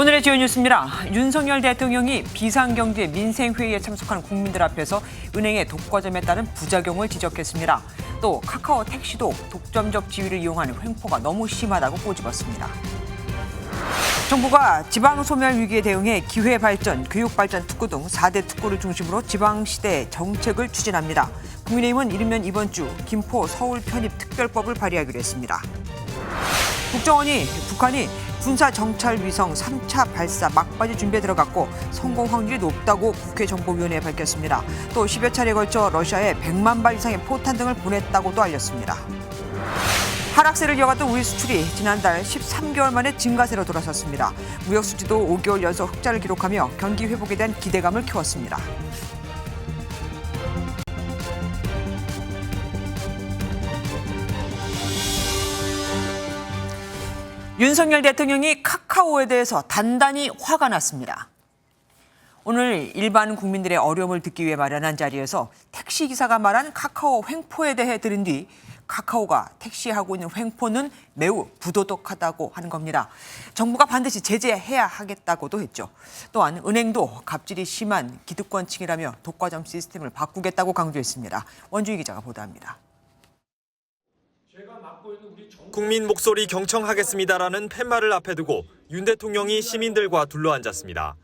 오늘의 주요 뉴스입니다. 윤석열 대통령이 비상경제 민생회의에 참석한 국민들 앞에서 은행의 독과점에 따른 부작용을 지적했습니다. 또 카카오 택시도 독점적 지위를 이용하는 횡포가 너무 심하다고 꼬집었습니다. 정부가 지방소멸 위기에 대응해 기회발전, 교육발전 특구 등 4대 특구를 중심으로 지방시대 정책을 추진합니다. 국민의힘은 이르면 이번 주 김포 서울 편입 특별법을 발의하기로 했습니다. 국정원이 북한이 군사정찰위성 3차 발사 막바지 준비에 들어갔고 성공 확률이 높다고 국회 정보위원회에 밝혔습니다. 또 10여 차례에 걸쳐 러시아에 100만 발 이상의 포탄 등을 보냈다고도 알렸습니다. 하락세를 이어갔던 우리 수출이 지난달 13개월 만에 증가세로 돌아섰습니다. 무역 수지도 5개월 연속 흑자를 기록하며 경기 회복에 대한 기대감을 키웠습니다. 윤석열 대통령이 카카오에 대해서 단단히 화가 났습니다. 오늘 일반 국민들의 어려움을 듣기 위해 마련한 자리에서 택시기사가 말한 카카오 횡포에 대해 들은 뒤 카카오가 택시하고 있는 횡포는 매우 부도덕하다고 하는 겁니다. 정부가 반드시 제재해야 하겠다고도 했죠. 또한 은행도 갑질이 심한 기득권층이라며 독과점 시스템을 바꾸겠다고 강조했습니다. 원주희 기자가 보도합니다. 국민 목소리 경청하겠습니다라는 팻말을 앞에 두고 윤 대통령이 시민들과 둘러앉았습니다.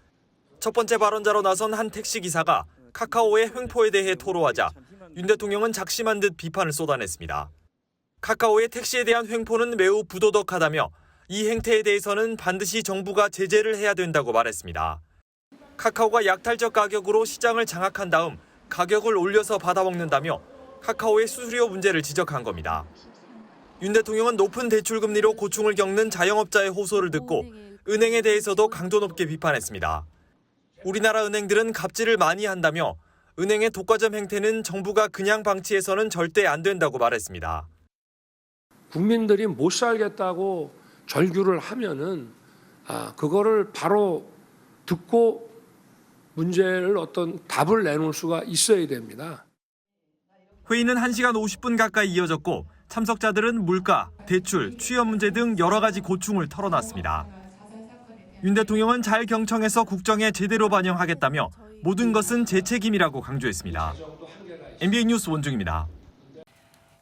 첫 번째 발언자로 나선 한 택시기사가 카카오의 횡포에 대해 토로하자 윤 대통령은 작심한 듯 비판을 쏟아냈습니다. 카카오의 택시에 대한 횡포는 매우 부도덕하다며 이 행태에 대해서는 반드시 정부가 제재를 해야 된다고 말했습니다. 카카오가 약탈적 가격으로 시장을 장악한 다음 가격을 올려서 받아먹는다며 카카오의 수수료 문제를 지적한 겁니다. 윤 대통령은 높은 대출금리로 고충을 겪는 자영업자의 호소를 듣고 은행에 대해서도 강도 높게 비판했습니다. 우리나라 은행들은 갑질을 많이 한다며 은행의 독과점 행태는 정부가 그냥 방치해서는 절대 안 된다고 말했습니다. 국민들이 못 살겠다고 절규를 하면은 그거를 바로 듣고 문제를 어떤 답을 내놓을 수가 있어야 됩니다. 회의는 1시간 50분 가까이 이어졌고 참석자들은 물가, 대출, 취업 문제 등 여러 가지 고충을 털어놨습니다. 윤 대통령은 잘 경청해서 국정에 제대로 반영하겠다며 모든 것은 제 책임이라고 강조했습니다. MBN 뉴스 원중입니다.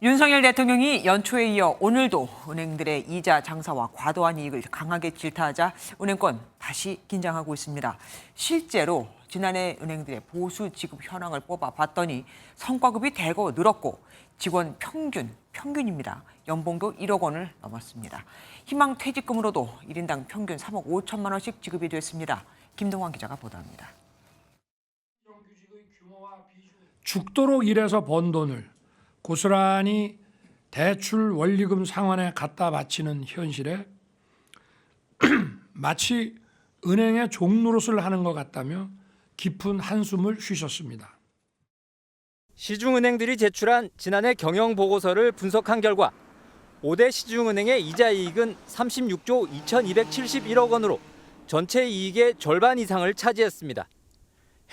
윤석열 대통령이 연초에 이어 오늘도 은행들의 이자 장사와 과도한 이익을 강하게 질타하자 은행권 다시 긴장하고 있습니다. 실제로 지난해 은행들의 보수 지급 현황을 뽑아봤더니 성과급이 대거 늘었고 직원 평균입니다. 연봉도 1억 원을 넘었습니다. 희망퇴직금으로도 1인당 평균 3억 5천만 원씩 지급이 됐습니다. 김동환 기자가 보도합니다. 죽도록 일해서 번 돈을 고스란히 대출 원리금 상환에 갖다 바치는 현실에 마치 은행의 종노릇을 하는 것 같다며 깊은 한숨을 쉬셨습니다. 시중은행들이 제출한 지난해 경영보고서를 분석한 결과 5대 시중은행의 이자이익은 36조 2271억 원으로 전체 이익의 절반 이상을 차지했습니다.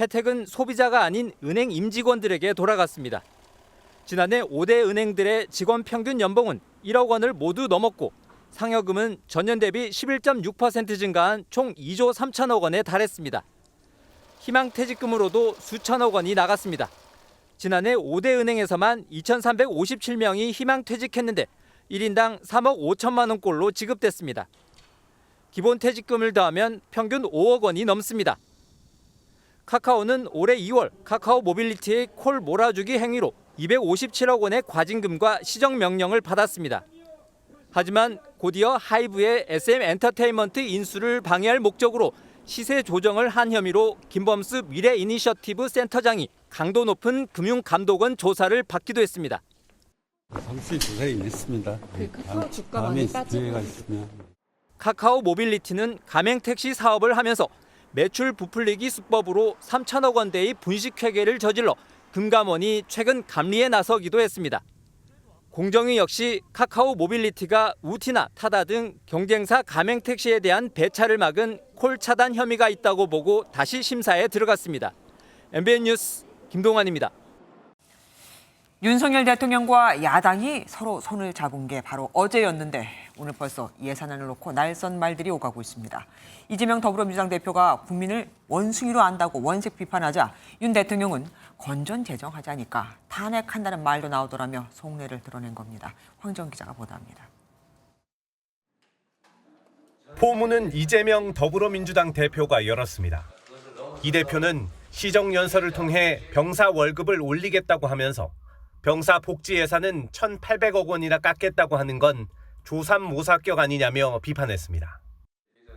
혜택은 소비자가 아닌 은행 임직원들에게 돌아갔습니다. 지난해 5대 은행들의 직원 평균 연봉은 1억 원을 모두 넘었고 상여금은 전년 대비 11.6% 증가한 총 2조 3천억 원에 달했습니다. 희망퇴직금으로도 수천억 원이 나갔습니다. 지난해 5대 은행에서만 2,357명이 희망퇴직했는데 1인당 3억 5천만 원꼴로 지급됐습니다. 기본퇴직금을 더하면 평균 5억 원이 넘습니다. 카카오는 올해 2월 카카오 모빌리티의 콜 몰아주기 행위로 257억 원의 과징금과 시정명령을 받았습니다. 하지만 곧이어 하이브의 SM 엔터테인먼트 인수를 방해할 목적으로 시세 조정을 한 혐의로 김범수 미래 이니셔티브 센터장이 강도 높은 금융감독원 조사를 받기도 했습니다. 상시 조사에 있습니다. 카카오 주가 많이 빠지고 있으면. 카카오 모빌리티는 가맹택시 사업을 하면서 매출 부풀리기 수법으로 3천억 원대의 분식회계를 저질러 금감원이 최근 감리에 나서기도 했습니다. 공정위 역시 카카오 모빌리티가 우티나 타다 등 경쟁사 가맹택시에 대한 배차를 막은 콜 차단 혐의가 있다고 보고 다시 심사에 들어갔습니다. MBN 뉴스 김동환입니다. 윤석열 대통령과 야당이 서로 손을 잡은 게 바로 어제였는데 오늘 벌써 예산안을 놓고 날선 말들이 오가고 있습니다. 이재명 더불어민주당 대표가 국민을 원숭이로 안다고 원색 비판하자 윤 대통령은 건전재정하자니까 탄핵한다는 말도 나오더라며 속내를 드러낸 겁니다. 황정 기자가 보도합니다. 포문은 이재명 더불어민주당 대표가 열었습니다. 이 대표는 시정연설을 통해 병사 월급을 올리겠다고 하면서 병사 복지 예산은 1,800억 원이나 깎겠다고 하는 건 조삼모사격 아니냐며 비판했습니다.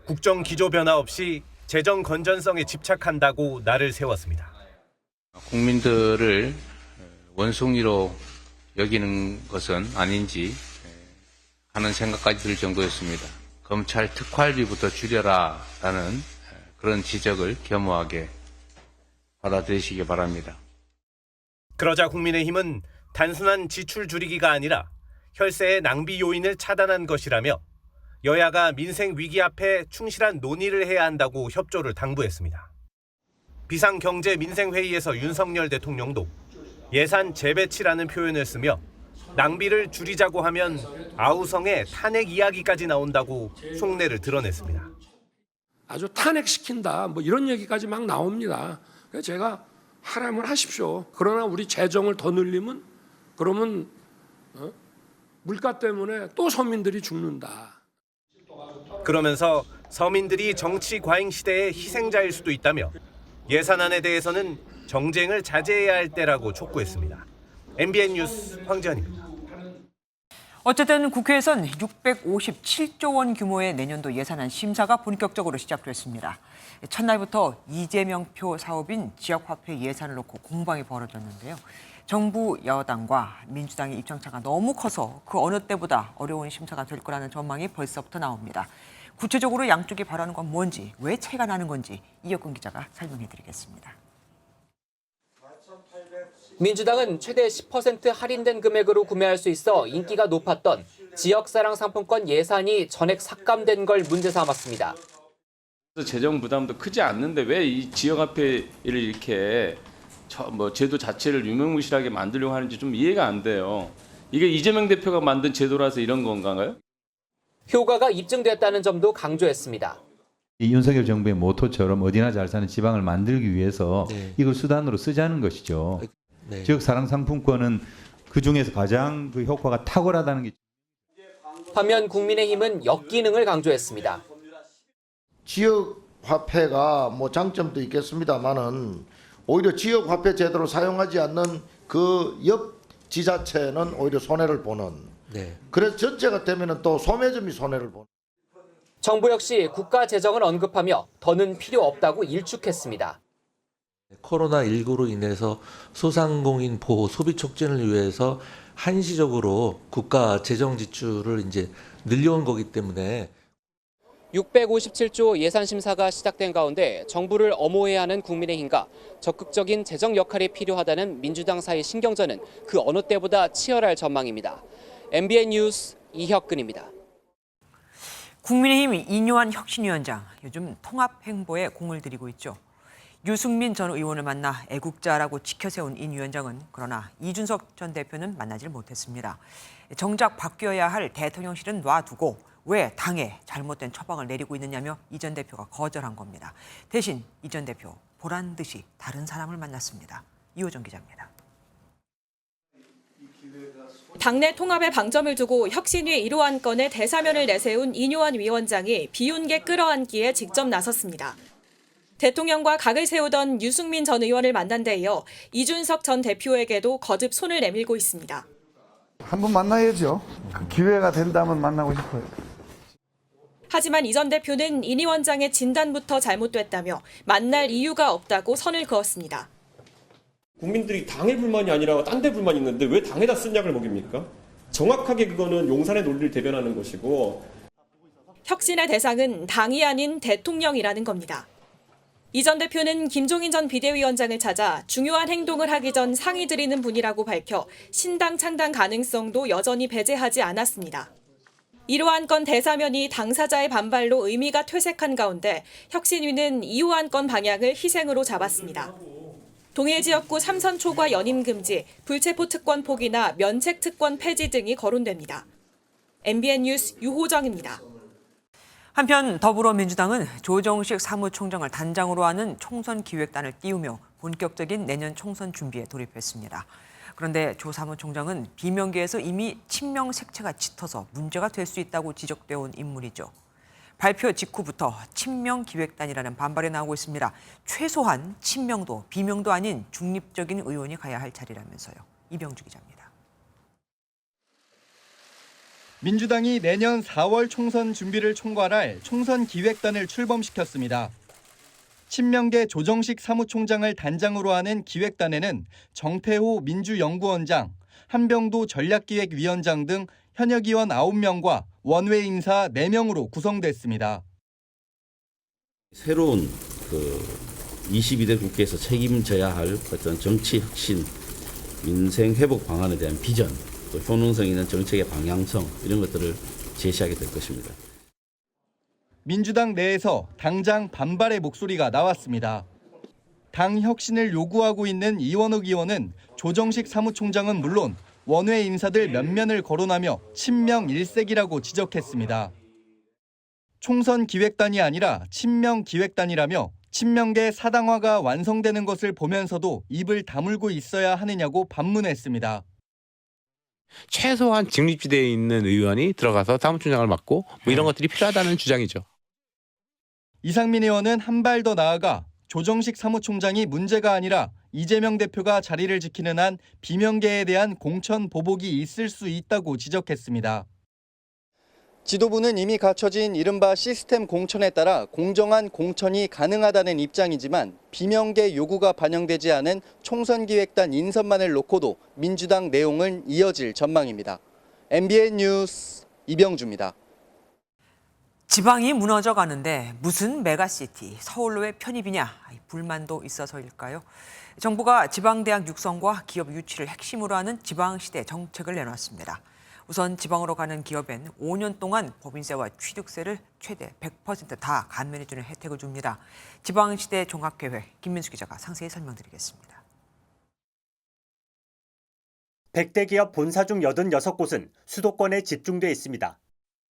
국정 기조 변화 없이 재정 건전성에 집착한다고 날을 세웠습니다. 국민들을 원숭이로 여기는 것은 아닌지 하는 생각까지 들 정도였습니다. 검찰 특활비부터 줄여라라는 그런 지적을 겸허하게 받아들이시기 바랍니다. 그러자 국민의힘은 단순한 지출 줄이기가 아니라 혈세의 낭비 요인을 차단한 것이라며 여야가 민생 위기 앞에 충실한 논의를 해야 한다고 협조를 당부했습니다. 비상경제민생회의에서 윤석열 대통령도 예산 재배치라는 표현을 쓰며 낭비를 줄이자고 하면 아우성의 탄핵 이야기까지 나온다고 속내를 드러냈습니다. 아주 탄핵시킨다 뭐 이런 얘기까지 막 나옵니다. 그래서 제가 하라면 하십시오. 그러나 우리 재정을 더 늘리면 그러면 물가 때문에 또 서민들이 죽는다. 그러면서 서민들이 정치 과잉 시대의 희생자일 수도 있다며 예산안에 대해서는 정쟁을 자제해야 할 때라고 촉구했습니다. MBN 뉴스 황지현입니다. 어쨌든 국회에선 657조 원 규모의 내년도 예산안 심사가 본격적으로 시작됐습니다. 첫날부터 이재명표 사업인 지역화폐 예산을 놓고 공방이 벌어졌는데요. 정부 여당과 민주당의 입장차가 너무 커서 그 어느 때보다 어려운 심사가 될 거라는 전망이 벌써부터 나옵니다. 구체적으로 양쪽이 바라는 건 뭔지, 왜 차이가 나는 건지 이혁근 기자가 설명해드리겠습니다. 민주당은 최대 10% 할인된 금액으로 구매할 수 있어 인기가 높았던 지역사랑 상품권 예산이 전액 삭감된 걸 문제 삼았습니다. 재정 부담도 크지 않는데 왜 이 지역화폐를 이렇게 제도 자체를 유명무실하게 만들려고 하는지 좀 이해가 안 돼요. 이게 이재명 대표가 만든 제도라서 이런 건가요? 효과가 입증됐다는 점도 강조했습니다. 이 윤석열 정부의 모토처럼 어디나 잘 사는 지방을 만들기 위해서 이걸 수단으로 쓰자는 것이죠. 지역 사랑 상품권은 그 중에서 가장 그 효과가 탁월하다는 게. 반면 국민의힘은 역기능을 강조했습니다. 지역 화폐가 뭐 장점도 있겠습니다만은 오히려 지역 화폐 제대로 사용하지 않는 그 옆 지자체는 오히려 손해를 보는. 그래서 전체가 되면은 또 소매점이 손해를 보는. 정부 역시 국가 재정을 언급하며 더는 필요 없다고 일축했습니다. 코로나19로 인해서 소상공인 보호, 소비 촉진을 위해서 한시적으로 국가 재정 지출을 이제 늘려온 거기 때문에 657조 예산 심사가 시작된 가운데 정부를 엄호해야 하는 국민의힘과 적극적인 재정 역할이 필요하다는 민주당 사이 신경전은 그 어느 때보다 치열할 전망입니다. MBN 뉴스 이혁근입니다. 국민의힘 이뇨한 혁신위원장, 요즘 통합 행보에 공을 들이고 있죠. 유승민 전 의원을 만나 애국자라고 지켜세운 인 위원장은 그러나 이준석 전 대표는 만나질 못했습니다. 정작 바뀌어야 할 대통령실은 놔두고 왜 당에 잘못된 처방을 내리고 있느냐며 이 전 대표가 거절한 겁니다. 대신 이 전 대표 보란 듯이 다른 사람을 만났습니다. 이호정 기자입니다. 당내 통합에 방점을 두고 혁신위 1호 안건에 대사면을 내세운 이뇨한 위원장이 비운게 끌어안기에 직접 나섰습니다. 대통령과 각을 세우던 유승민 전 의원을 만난 데 이어 이준석 전 대표에게도 거듭 손을 내밀고 있습니다. 한번 만나야죠. 그 기회가 된다면 만나고 싶어요. 하지만 이 전 대표는 인 위원장의 진단부터 잘못됐다며 만날 이유가 없다고 선을 그었습니다. 국민들이 당에 불만이 아니라 딴 데 불만이 있는데 왜 당에다 쓴 약을 먹입니까? 정확하게 그거는 용산의 논리를 대변하는 것이고. 혁신의 대상은 당이 아닌 대통령이라는 겁니다. 이 전 대표는 김종인 전 비대위원장을 찾아 중요한 행동을 하기 전 상의 드리는 분이라고 밝혀 신당 창당 가능성도 여전히 배제하지 않았습니다. 1호 안건 대사면이 당사자의 반발로 의미가 퇴색한 가운데 혁신위는 2호 안건 방향을 희생으로 잡았습니다. 동일 지역구 3선 초과 연임 금지, 불체포 특권 포기나 면책 특권 폐지 등이 거론됩니다. MBN 뉴스 유호정입니다. 한편 더불어민주당은 조정식 사무총장을 단장으로 하는 총선 기획단을 띄우며 본격적인 내년 총선 준비에 돌입했습니다. 그런데 조 사무총장은 비명계에서 이미 친명 색채가 짙어서 문제가 될 수 있다고 지적되어 온 인물이죠. 발표 직후부터 친명 기획단이라는 반발이 나오고 있습니다. 최소한 친명도 비명도 아닌 중립적인 의원이 가야 할 자리라면서요. 이병주 기자입니다. 민주당이 내년 4월 총선 준비를 총괄할 총선 기획단을 출범시켰습니다. 친명계 조정식 사무총장을 단장으로 하는 기획단에는 정태호 민주연구원장, 한병도 전략기획위원장 등 현역 의원 9명과 원외 인사 4명으로 구성됐습니다. 새로운 22대 국회에서 책임져야 할 어떤 정치 혁신, 민생 회복 방안에 대한 비전, 또 효능성 있는 정책의 방향성 이런 것들을 제시하게 될 것입니다. 민주당 내에서 당장 반발의 목소리가 나왔습니다. 당 혁신을 요구하고 있는 이원욱 의원은 조정식 사무총장은 물론 원외 인사들 면면을 거론하며 친명 일색이라고 지적했습니다. 총선 기획단이 아니라 친명 기획단이라며 친명계 사당화가 완성되는 것을 보면서도 입을 다물고 있어야 하느냐고 반문했습니다. 최소한 중립지대에 있는 의원이 들어가서 사무총장을 맡고 이런 것들이 필요하다는 주장이죠. 이상민 의원은 한 발 더 나아가 조정식 사무총장이 문제가 아니라 이재명 대표가 자리를 지키는 한 비명계에 대한 공천 보복이 있을 수 있다고 지적했습니다. 지도부는 이미 갖춰진 이른바 시스템 공천에 따라 공정한 공천이 가능하다는 입장이지만 비명계 요구가 반영되지 않은 총선기획단 인선만을 놓고도 민주당 내용은 이어질 전망입니다. MBN 뉴스 이병주입니다. 지방이 무너져 가는데 무슨 메가시티 서울로의 편입이냐 불만도 있어서일까요? 정부가 지방대학 육성과 기업 유치를 핵심으로 하는 지방시대 정책을 내놨습니다. 우선 지방으로 가는 기업엔 5년 동안 법인세와 취득세를 최대 100% 다 감면해주는 혜택을 줍니다. 지방시대 종합계획 김민수 기자가 상세히 설명드리겠습니다. 100대 기업 본사 중 86곳은 수도권에 집중돼 있습니다.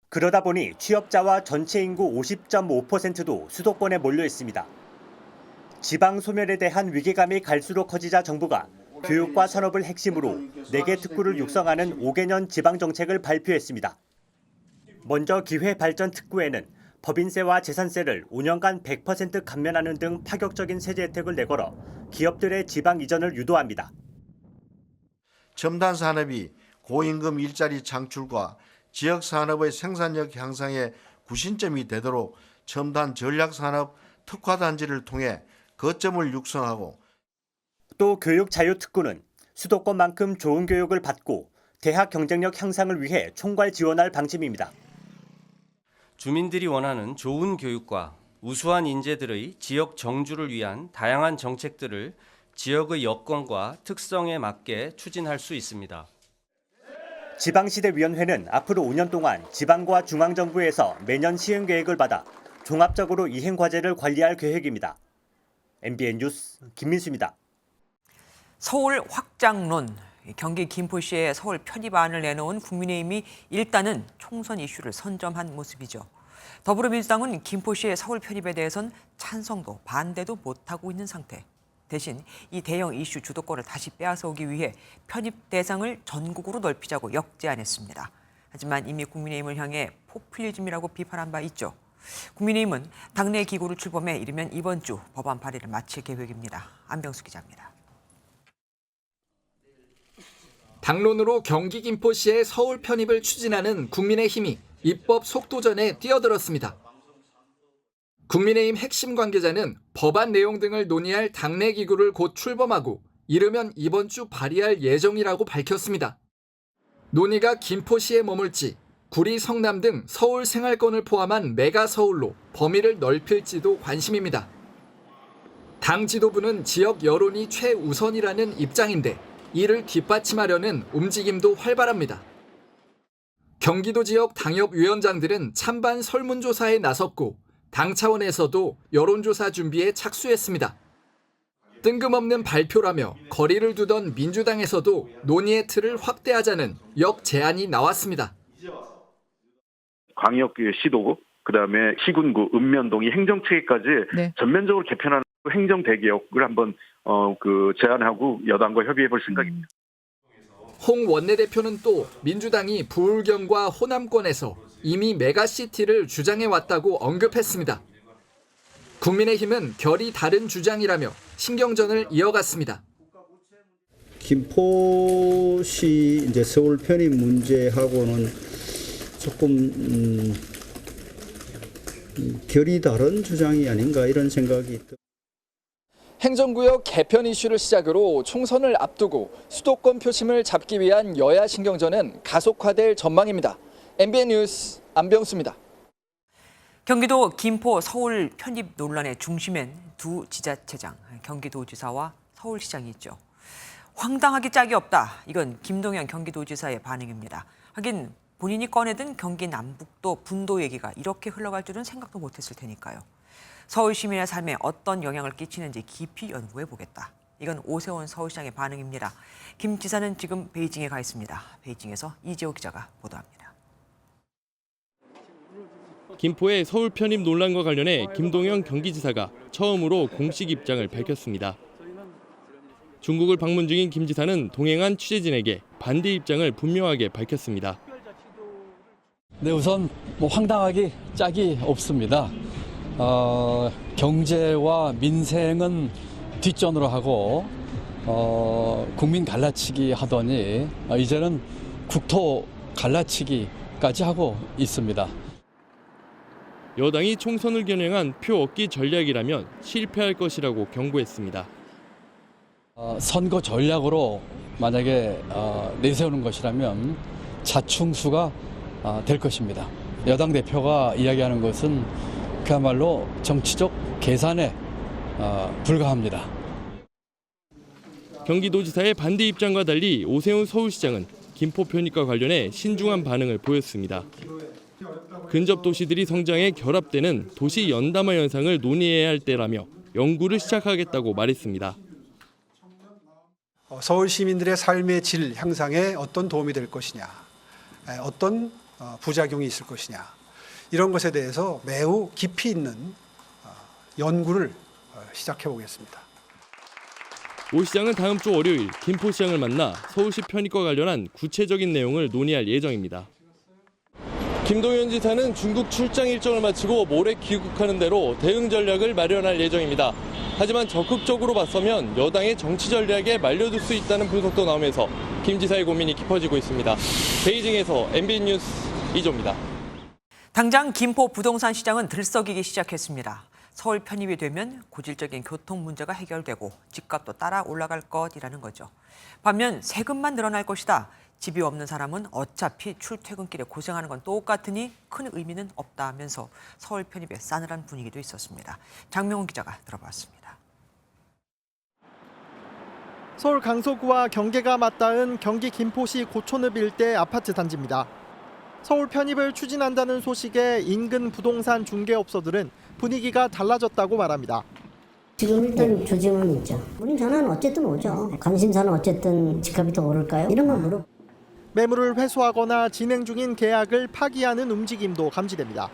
그러다 보니 취업자와 전체 인구 50.5%도 수도권에 몰려 있습니다. 지방 소멸에 대한 위기감이 갈수록 커지자 정부가 교육과 산업을 핵심으로 4개 특구를 육성하는 5개년 지방정책을 발표했습니다. 먼저 기회발전 특구에는 법인세와 재산세를 5년간 100% 감면하는 등 파격적인 세제 혜택을 내걸어 기업들의 지방 이전을 유도합니다. 첨단 산업이 고임금 일자리 창출과 지역 산업의 생산력 향상에 구심점이 되도록 첨단 전략 산업 특화 단지를 통해 거점을 육성하고 또 교육 자유 특구는 수도권만큼 좋은 교육을 받고 대학 경쟁력 향상을 위해 총괄 지원할 방침입니다. 주민들이 원하는 좋은 교육과 우수한 인재들의 지역 정주를 위한 다양한 정책들을 지역의 여건과 특성에 맞게 추진할 수 있습니다. 지방시대위원회는 앞으로 5년 동안 지방과 중앙정부에서 매년 시행 계획을 받아 종합적으로 이행 과제를 관리할 계획입니다. MBN 뉴스 김민수입니다. 서울 확장론, 경기 김포시에 서울 편입안을 내놓은 국민의힘이 일단은 총선 이슈를 선점한 모습이죠. 더불어민주당은 김포시의 서울 편입에 대해선 찬성도 반대도 못하고 있는 상태. 대신 이 대형 이슈 주도권을 다시 빼앗아오기 위해 편입 대상을 전국으로 넓히자고 역제안했습니다. 하지만 이미 국민의힘을 향해 포퓰리즘이라고 비판한 바 있죠. 국민의힘은 당내 기구를 출범해 이르면 이번 주 법안 발의를 마칠 계획입니다. 안병수 기자입니다. 당론으로 경기 김포시의 서울 편입을 추진하는 국민의힘이 입법 속도전에 뛰어들었습니다. 국민의힘 핵심 관계자는 법안 내용 등을 논의할 당내 기구를 곧 출범하고 이르면 이번 주 발의할 예정이라고 밝혔습니다. 논의가 김포시에 머물지 구리, 성남 등 서울 생활권을 포함한 메가 서울로 범위를 넓힐지도 관심입니다. 당 지도부는 지역 여론이 최우선이라는 입장인데 이를 뒷받침하려는 움직임도 활발합니다. 경기도 지역 당협위원장들은 찬반 설문조사에 나섰고 당 차원에서도 여론조사 준비에 착수했습니다. 뜬금없는 발표라며 거리를 두던 민주당에서도 논의의 틀을 확대하자는 역제안이 나왔습니다. 광역시도, 그다음에 시군구, 읍면동이 행정체계까지 네. 전면적으로 개편하는 행정 대개혁을 한번 제안하고 여당과 협의해 볼 생각입니다. 홍 원내대표는 또 민주당이 부울경과 호남권에서 이미 메가시티를 주장해왔다고 언급했습니다. 국민의힘은 결이 다른 주장이라며 신경전을 이어갔습니다. 김포시 이제 서울 편입 문제하고는 조금 결이 다른 주장이 아닌가 이런 생각이 듭니다. 행정구역 개편 이슈를 시작으로 총선을 앞두고 수도권 표심을 잡기 위한 여야 신경전은 가속화될 전망입니다. MBN 뉴스 안병수입니다. 경기도 김포 서울 편입 논란의 중심엔 두 지자체장, 경기도지사와 서울시장이 있죠. 황당하기 짝이 없다. 이건 김동연 경기도지사의 반응입니다. 하긴 본인이 꺼내든 경기 남북도 분도 얘기가 이렇게 흘러갈 줄은 생각도 못했을 테니까요. 서울 시민의 삶에 어떤 영향을 끼치는지 깊이 연구해 보겠다. 이건 오세훈 서울시장의 반응입니다. 김 지사는 지금 베이징에 가 있습니다. 베이징에서 이재호 기자가 보도합니다. 김포의 서울 편입 논란과 관련해 김동연 경기지사가 처음으로 공식 입장을 밝혔습니다. 중국을 방문 중인 김 지사는 동행한 취재진에게 반대 입장을 분명하게 밝혔습니다. 네, 우선 황당하기 짝이 없습니다. 경제와 민생은 뒷전으로 하고 국민 갈라치기 하더니 이제는 국토 갈라치기까지 하고 있습니다. 여당이 총선을 겨냥한 표 얻기 전략이라면 실패할 것이라고 경고했습니다. 선거 전략으로 만약에 내세우는 것이라면 자충수가 될 것입니다. 여당 대표가 이야기하는 것은 그야말로 정치적 계산에 불과합니다. 경기도지사의 반대 입장과 달리 오세훈 서울시장은 김포 편입과 관련해 신중한 반응을 보였습니다. 근접 도시들이 성장해 결합되는 도시 연담화 현상을 논의해야 할 때라며 연구를 시작하겠다고 말했습니다. 서울 시민들의 삶의 질 향상에 어떤 도움이 될 것이냐, 어떤 부작용이 있을 것이냐, 이런 것에 대해서 매우 깊이 있는 연구를 시작해 보겠습니다. 오 시장은 다음 주 월요일 김포시장을 만나 서울시 편입과 관련한 구체적인 내용을 논의할 예정입니다. 김동연 지사는 중국 출장 일정을 마치고 모레 귀국하는 대로 대응 전략을 마련할 예정입니다. 하지만 적극적으로 맞서면 여당의 정치 전략에 말려들 수 있다는 분석도 나오면서 김 지사의 고민이 깊어지고 있습니다. 베이징에서 MBN 뉴스 이조입니다. 당장 김포 부동산 시장은 들썩이기 시작했습니다. 서울 편입이 되면 고질적인 교통 문제가 해결되고 집값도 따라 올라갈 것이라는 거죠. 반면 세금만 늘어날 것이다. 집이 없는 사람은 어차피 출퇴근길에 고생하는 건 똑같으니 큰 의미는 없다면서 서울 편입에 싸늘한 분위기도 있었습니다. 장명훈 기자가 들어봤습니다. 서울 강서구와 경계가 맞닿은 경기 김포시 고촌읍 일대 아파트 단지입니다. 서울 편입을 추진한다는 소식에 인근 부동산 중개업소들은 분위기가 달라졌다고 말합니다. 지금 일단 조짐은 있죠. 우린 전화는 어쨌든 오죠. 관심사는 어쨌든 집값이 더 오를까요? 이런 걸 물어. 매물을 회수하거나 진행 중인 계약을 파기하는 움직임도 감지됩니다.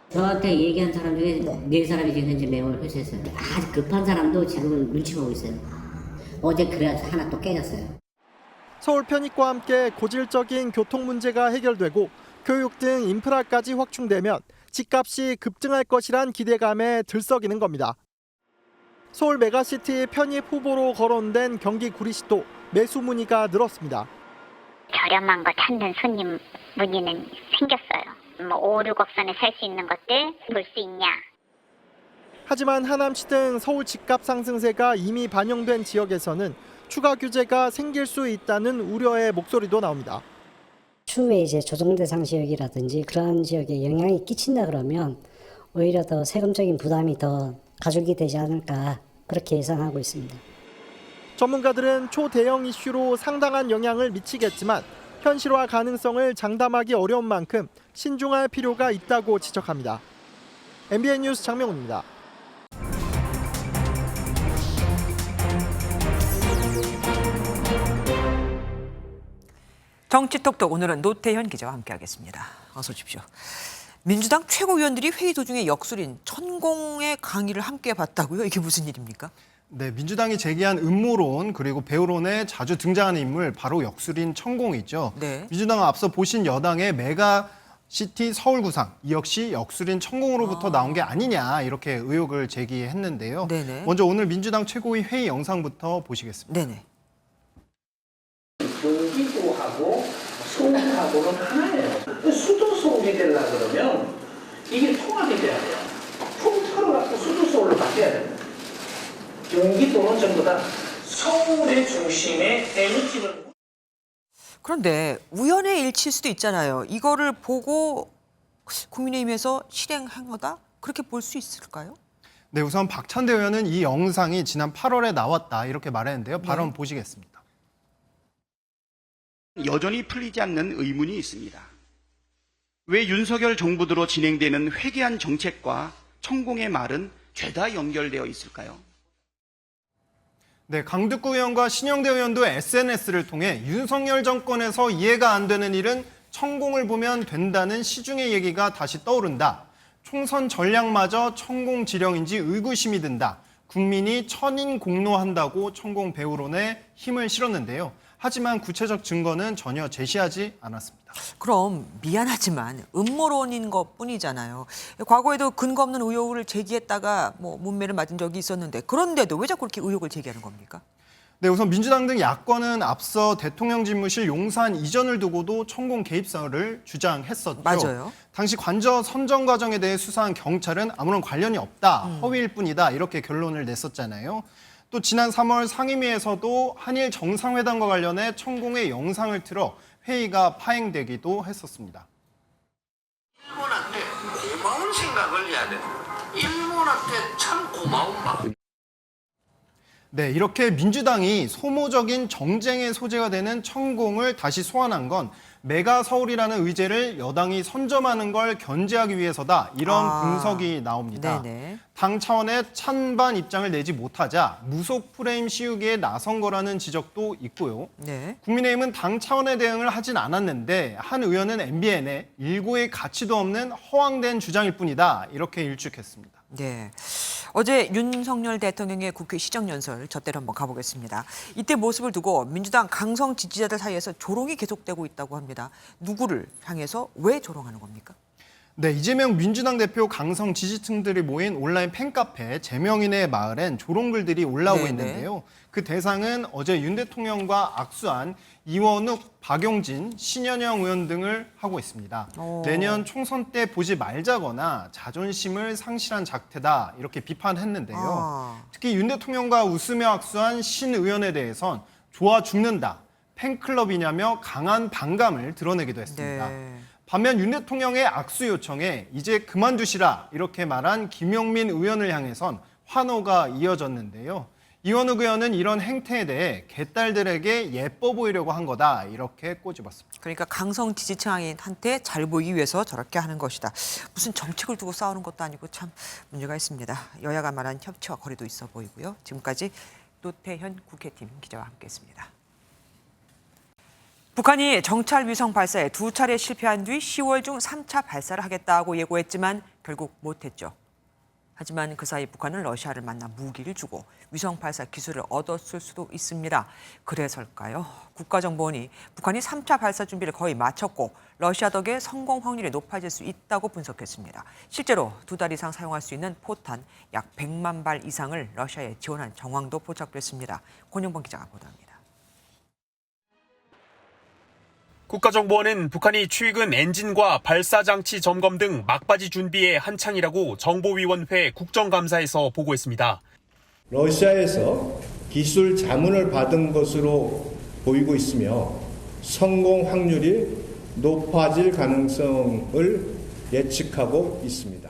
저한테 얘기한 사람 중에 4사람이 지금 현재 매물을 회수했어요. 아주 급한 사람도 지금은 눈치 보고 있어요. 어제 그래서 하나 또 깨졌어요. 서울 편입과 함께 고질적인 교통 문제가 해결되고 교육 등 인프라까지 확충되면 집값이 급증할 것이란 기대감에 들썩이는 겁니다. 서울 메가시티 편입 후보로 거론된 경기 구리시도 매수 문의가 늘었습니다. 저렴한 거 찾는 손님 문의는 생겼어요. 5, 6억 선에 살 수 있는 것들 볼 수 있냐. 하지만 하남시 등 서울 집값 상승세가 이미 반영된 지역에서는 추가 규제가 생길 수 있다는 우려의 목소리도 나옵니다. 추후에 이제 조정 대상 지역이라든지 그러한 지역에 영향이 끼친다 그러면 오히려 더 세금적인 부담이 더 가중이 되지 않을까 그렇게 예상하고 있습니다. 전문가들은 초대형 이슈로 상당한 영향을 미치겠지만 현실화 가능성을 장담하기 어려운 만큼 신중할 필요가 있다고 지적합니다. MBN 뉴스 장명훈입니다. 정치톡톡 오늘은 노태현 기자와 함께하겠습니다. 어서 오십시오. 민주당 최고위원들이 회의 도중에 역술인 천공의 강의를 함께 봤다고요? 이게 무슨 일입니까? 네, 민주당이 제기한 음모론 그리고 배우론에 자주 등장하는 인물 바로 역술인 천공이죠. 네. 민주당은 앞서 보신 여당의 메가시티 서울구상 이 역시 역술인 천공으로부터 나온 게 아니냐 이렇게 의혹을 제기했는데요. 네네. 먼저 오늘 민주당 최고위 회의 영상부터 보시겠습니다. 네네. 경기도하고 서울하고는 하나예요. 수도 서울이 되려고 그러면 이게 통합이 돼야 돼요. 통틀어 갖고 수도 서울로 바뀌어야 됩니다. 경기도는 전부 다 서울의 중심에 MT를. 그런데 우연의 일치일 수도 있잖아요. 이거를 보고 국민의힘에서 실행한 거다? 그렇게 볼 수 있을까요? 네, 우선 박찬대 의원은 이 영상이 지난 8월에 나왔다 이렇게 말했는데요. 발언 보시겠습니다. 여전히 풀리지 않는 의문이 있습니다. 왜 윤석열 정부 들어 진행되는 회개한 정책과 천공의 말은 죄다 연결되어 있을까요? 네, 강득구 의원과 신영대 의원도 SNS를 통해 윤석열 정권에서 이해가 안 되는 일은 천공을 보면 된다는 시중의 얘기가 다시 떠오른다. 총선 전략마저 천공 지령인지 의구심이 든다. 국민이 천인공노한다고 천공 배우론에 힘을 실었는데요. 하지만 구체적 증거는 전혀 제시하지 않았습니다. 그럼 미안하지만 음모론인 것뿐이잖아요. 과거에도 근거 없는 의혹을 제기했다가 문매를 맞은 적이 있었는데 그런데도 왜 자꾸 그렇게 의혹을 제기하는 겁니까? 네, 우선 민주당 등 야권은 앞서 대통령 집무실 용산 이전을 두고도 천공 개입설을 주장했었죠. 맞아요. 당시 관저 선정 과정에 대해 수사한 경찰은 아무런 관련이 없다, 허위일 뿐이다 이렇게 결론을 냈었잖아요. 또 지난 3월 상임위에서도 한일 정상회담과 관련해 천공의 영상을 틀어 회의가 파행되기도 했었습니다. 일본한테 고마운 생각을 해야 돼. 일본한테 참 고마운 마음. 네, 이렇게 민주당이 소모적인 정쟁의 소재가 되는 천공을 다시 소환한 건 메가 서울이라는 의제를 여당이 선점하는 걸 견제하기 위해서다. 이런 분석이 나옵니다. 네네. 당 차원의 찬반 입장을 내지 못하자 무속 프레임 씌우기에 나선 거라는 지적도 있고요. 네. 국민의힘은 당 차원의 대응을 하진 않았는데 한 의원은 MBN에 일고의 가치도 없는 허황된 주장일 뿐이다. 이렇게 일축했습니다. 네. 어제 윤석열 대통령의 국회 시정연설 저때로 한번 가보겠습니다. 이때 모습을 두고 민주당 강성 지지자들 사이에서 조롱이 계속되고 있다고 합니다. 누구를 향해서 왜 조롱하는 겁니까? 네, 이재명 민주당 대표 강성 지지층들이 모인 온라인 팬카페 제명인의 마을엔 조롱글들이 올라오고 네네. 있는데요. 그 대상은 어제 윤 대통령과 악수한 이원욱, 박용진, 신현영 의원 등을 하고 있습니다. 내년 총선 때 보지 말자거나 자존심을 상실한 작태다 이렇게 비판했는데요. 특히 윤 대통령과 웃으며 악수한 신 의원에 대해선 좋아 죽는다, 팬클럽이냐며 강한 반감을 드러내기도 했습니다. 네. 반면 윤 대통령의 악수 요청에 이제 그만두시라 이렇게 말한 김용민 의원을 향해선 환호가 이어졌는데요. 이원욱 의원은 이런 행태에 대해 개딸들에게 예뻐 보이려고 한 거다 이렇게 꼬집었습니다. 그러니까 강성 지지층한테 잘 보이기 위해서 저렇게 하는 것이다. 무슨 정책을 두고 싸우는 것도 아니고 참 문제가 있습니다. 여야가 말한 협치와 거리도 있어 보이고요. 지금까지 노태현 국회팀 기자와 함께했습니다. 북한이 정찰 위성 발사에 2차례 실패한 뒤 10월 중 3차 발사를 하겠다고 예고했지만 결국 못했죠. 하지만 그 사이 북한은 러시아를 만나 무기를 주고 위성 발사 기술을 얻었을 수도 있습니다. 그래서일까요? 국가정보원이 북한이 3차 발사 준비를 거의 마쳤고 러시아 덕에 성공 확률이 높아질 수 있다고 분석했습니다. 실제로 2달 이상 사용할 수 있는 포탄 약 100만 발 이상을 러시아에 지원한 정황도 포착됐습니다. 권영범 기자가 보도합니다. 국가정보원은 북한이 최근 엔진과 발사장치 점검 등 막바지 준비에 한창이라고 정보위원회 국정감사에서 보고했습니다. 러시아에서 기술 자문을 받은 것으로 보이고 있으며 성공 확률이 높아질 가능성을 예측하고 있습니다.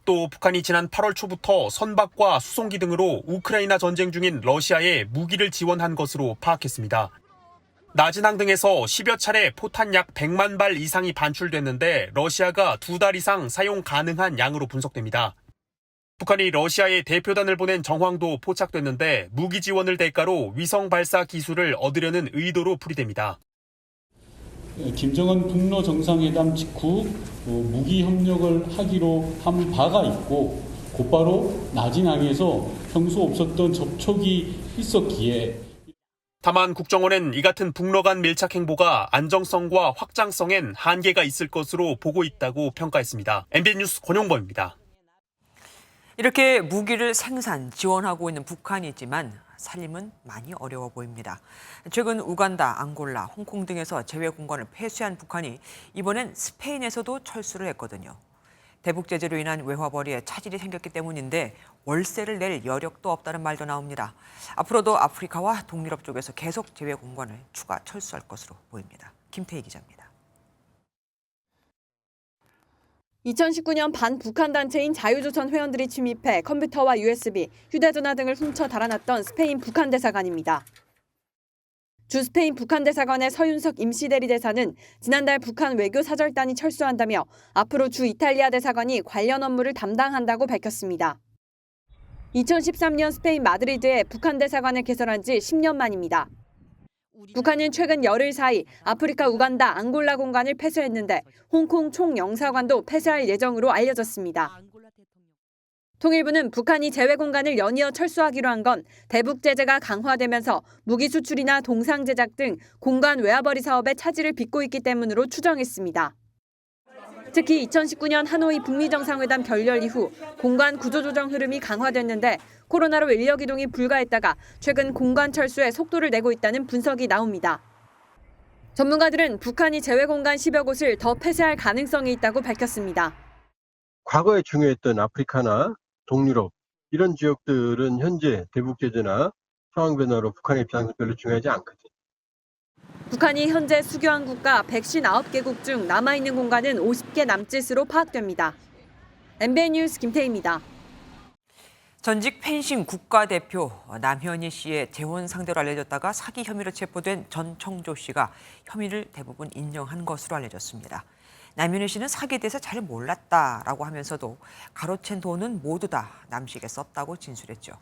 또 북한이 지난 8월 초부터 선박과 수송기 등으로 우크라이나 전쟁 중인 러시아에 무기를 지원한 것으로 파악했습니다. 낮은 항 등에서 10여 차례 포탄 약 100만 발 이상이 반출됐는데 러시아가 2달 이상 사용 가능한 양으로 분석됩니다. 북한이 러시아에 대표단을 보낸 정황도 포착됐는데 무기 지원을 대가로 위성 발사 기술을 얻으려는 의도로 풀이됩니다. 김정은 북러 정상회담 직후 무기 협력을 하기로 한 바가 있고 곧바로 나진항에서 평소 없었던 접촉이 있었기에 다만 국정원은 이 같은 북러 간 밀착 행보가 안정성과 확장성엔 한계가 있을 것으로 보고 있다고 평가했습니다. MBN 뉴스 권용범입니다. 이렇게 무기를 생산, 지원하고 있는 북한이지만 살림은 많이 어려워 보입니다. 최근 우간다, 앙골라, 홍콩 등에서 제외 공간을 폐쇄한 북한이 이번엔 스페인에서도 철수를 했거든요. 대북 제재로 인한 외화벌이에 차질이 생겼기 때문인데 월세를 낼 여력도 없다는 말도 나옵니다. 앞으로도 아프리카와 동유럽 쪽에서 계속 제외 공간을 추가 철수할 것으로 보입니다. 김태희 기자입니다. 2019년 반북한 단체인 자유조선 회원들이 침입해 컴퓨터와 USB, 휴대전화 등을 훔쳐 달아났던 스페인 북한 대사관입니다. 주 스페인 북한 대사관의 서윤석 임시대리대사는 지난달 북한 외교사절단이 철수한다며 앞으로 주 이탈리아 대사관이 관련 업무를 담당한다고 밝혔습니다. 2013년 스페인 마드리드에 북한 대사관을 개설한 지 10년 만입니다. 북한은 최근 열흘 사이 아프리카 우간다, 앙골라 공간을 폐쇄했는데 홍콩 총영사관도 폐쇄할 예정으로 알려졌습니다. 통일부는 북한이 제외 공간을 연이어 철수하기로 한 건 대북 제재가 강화되면서 무기 수출이나 동상 제작 등 공간 외화벌이 사업에 차질을 빚고 있기 때문으로 추정했습니다. 특히 2019년 하노이 북미 정상회담 결렬 이후 공간 구조조정 흐름이 강화됐는데 코로나로 인력 이동이 불가했다가 최근 공간 철수에 속도를 내고 있다는 분석이 나옵니다. 전문가들은 북한이 제외 공간 10여 곳을 더 폐쇄할 가능성이 있다고 밝혔습니다. 과거에 중요했던 아프리카나 동유럽 이런 지역들은 현재 대북 제재나 상황 변화로 북한의 입장에서 별로 중요하지 않거든요. 북한이 현재 수교한 국가 159개국 중 남아있는 공간은 50개 남짓으로 파악됩니다. MBN 뉴스 김태희입니다. 전직 펜싱 국가대표 남현희 씨의 재혼 상대로 알려졌다가 사기 혐의로 체포된 전청조 씨가 혐의를 대부분 인정한 것으로 알려졌습니다. 남현희 씨는 사기에 대해서 잘 몰랐다라고 하면서도 가로챈 돈은 모두 다 남 씨에게 썼다고 진술했죠.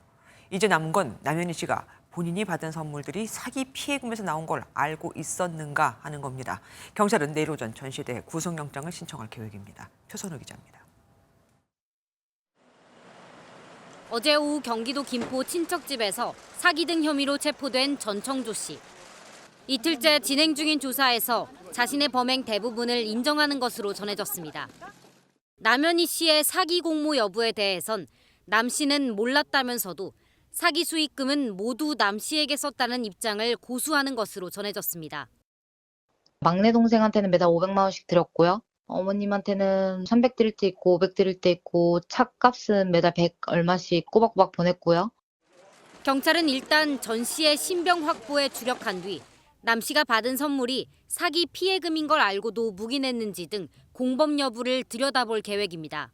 이제 남은 건 남현희 씨가 본인이 받은 선물들이 사기 피해금에서 나온 걸 알고 있었는가 하는 겁니다. 경찰은 내일 오전 전 씨에 대해 구속영장을 신청할 계획입니다. 표선우 기자입니다. 어제 오후 경기도 김포 친척집에서 사기 등 혐의로 체포된 전청조 씨. 이틀째 진행 중인 조사에서 자신의 범행 대부분을 인정하는 것으로 전해졌습니다. 남현희 씨의 사기 공모 여부에 대해선 남 씨는 몰랐다면서도 사기 수익금은 모두 남 씨에게 썼다는 입장을 고수하는 것으로 전해졌습니다. 막내 동생한테는 매달 500만 원씩 드렸고요. 어머님한테는 300 드릴 때 있고 500 드릴 때 있고 차값은 매달 100 얼마씩 꼬박꼬박 보냈고요. 경찰은 일단 전 씨의 신병 확보에 주력한 뒤 남 씨가 받은 선물이 사기 피해금인 걸 알고도 묵인했는지 등 공범 여부를 들여다볼 계획입니다.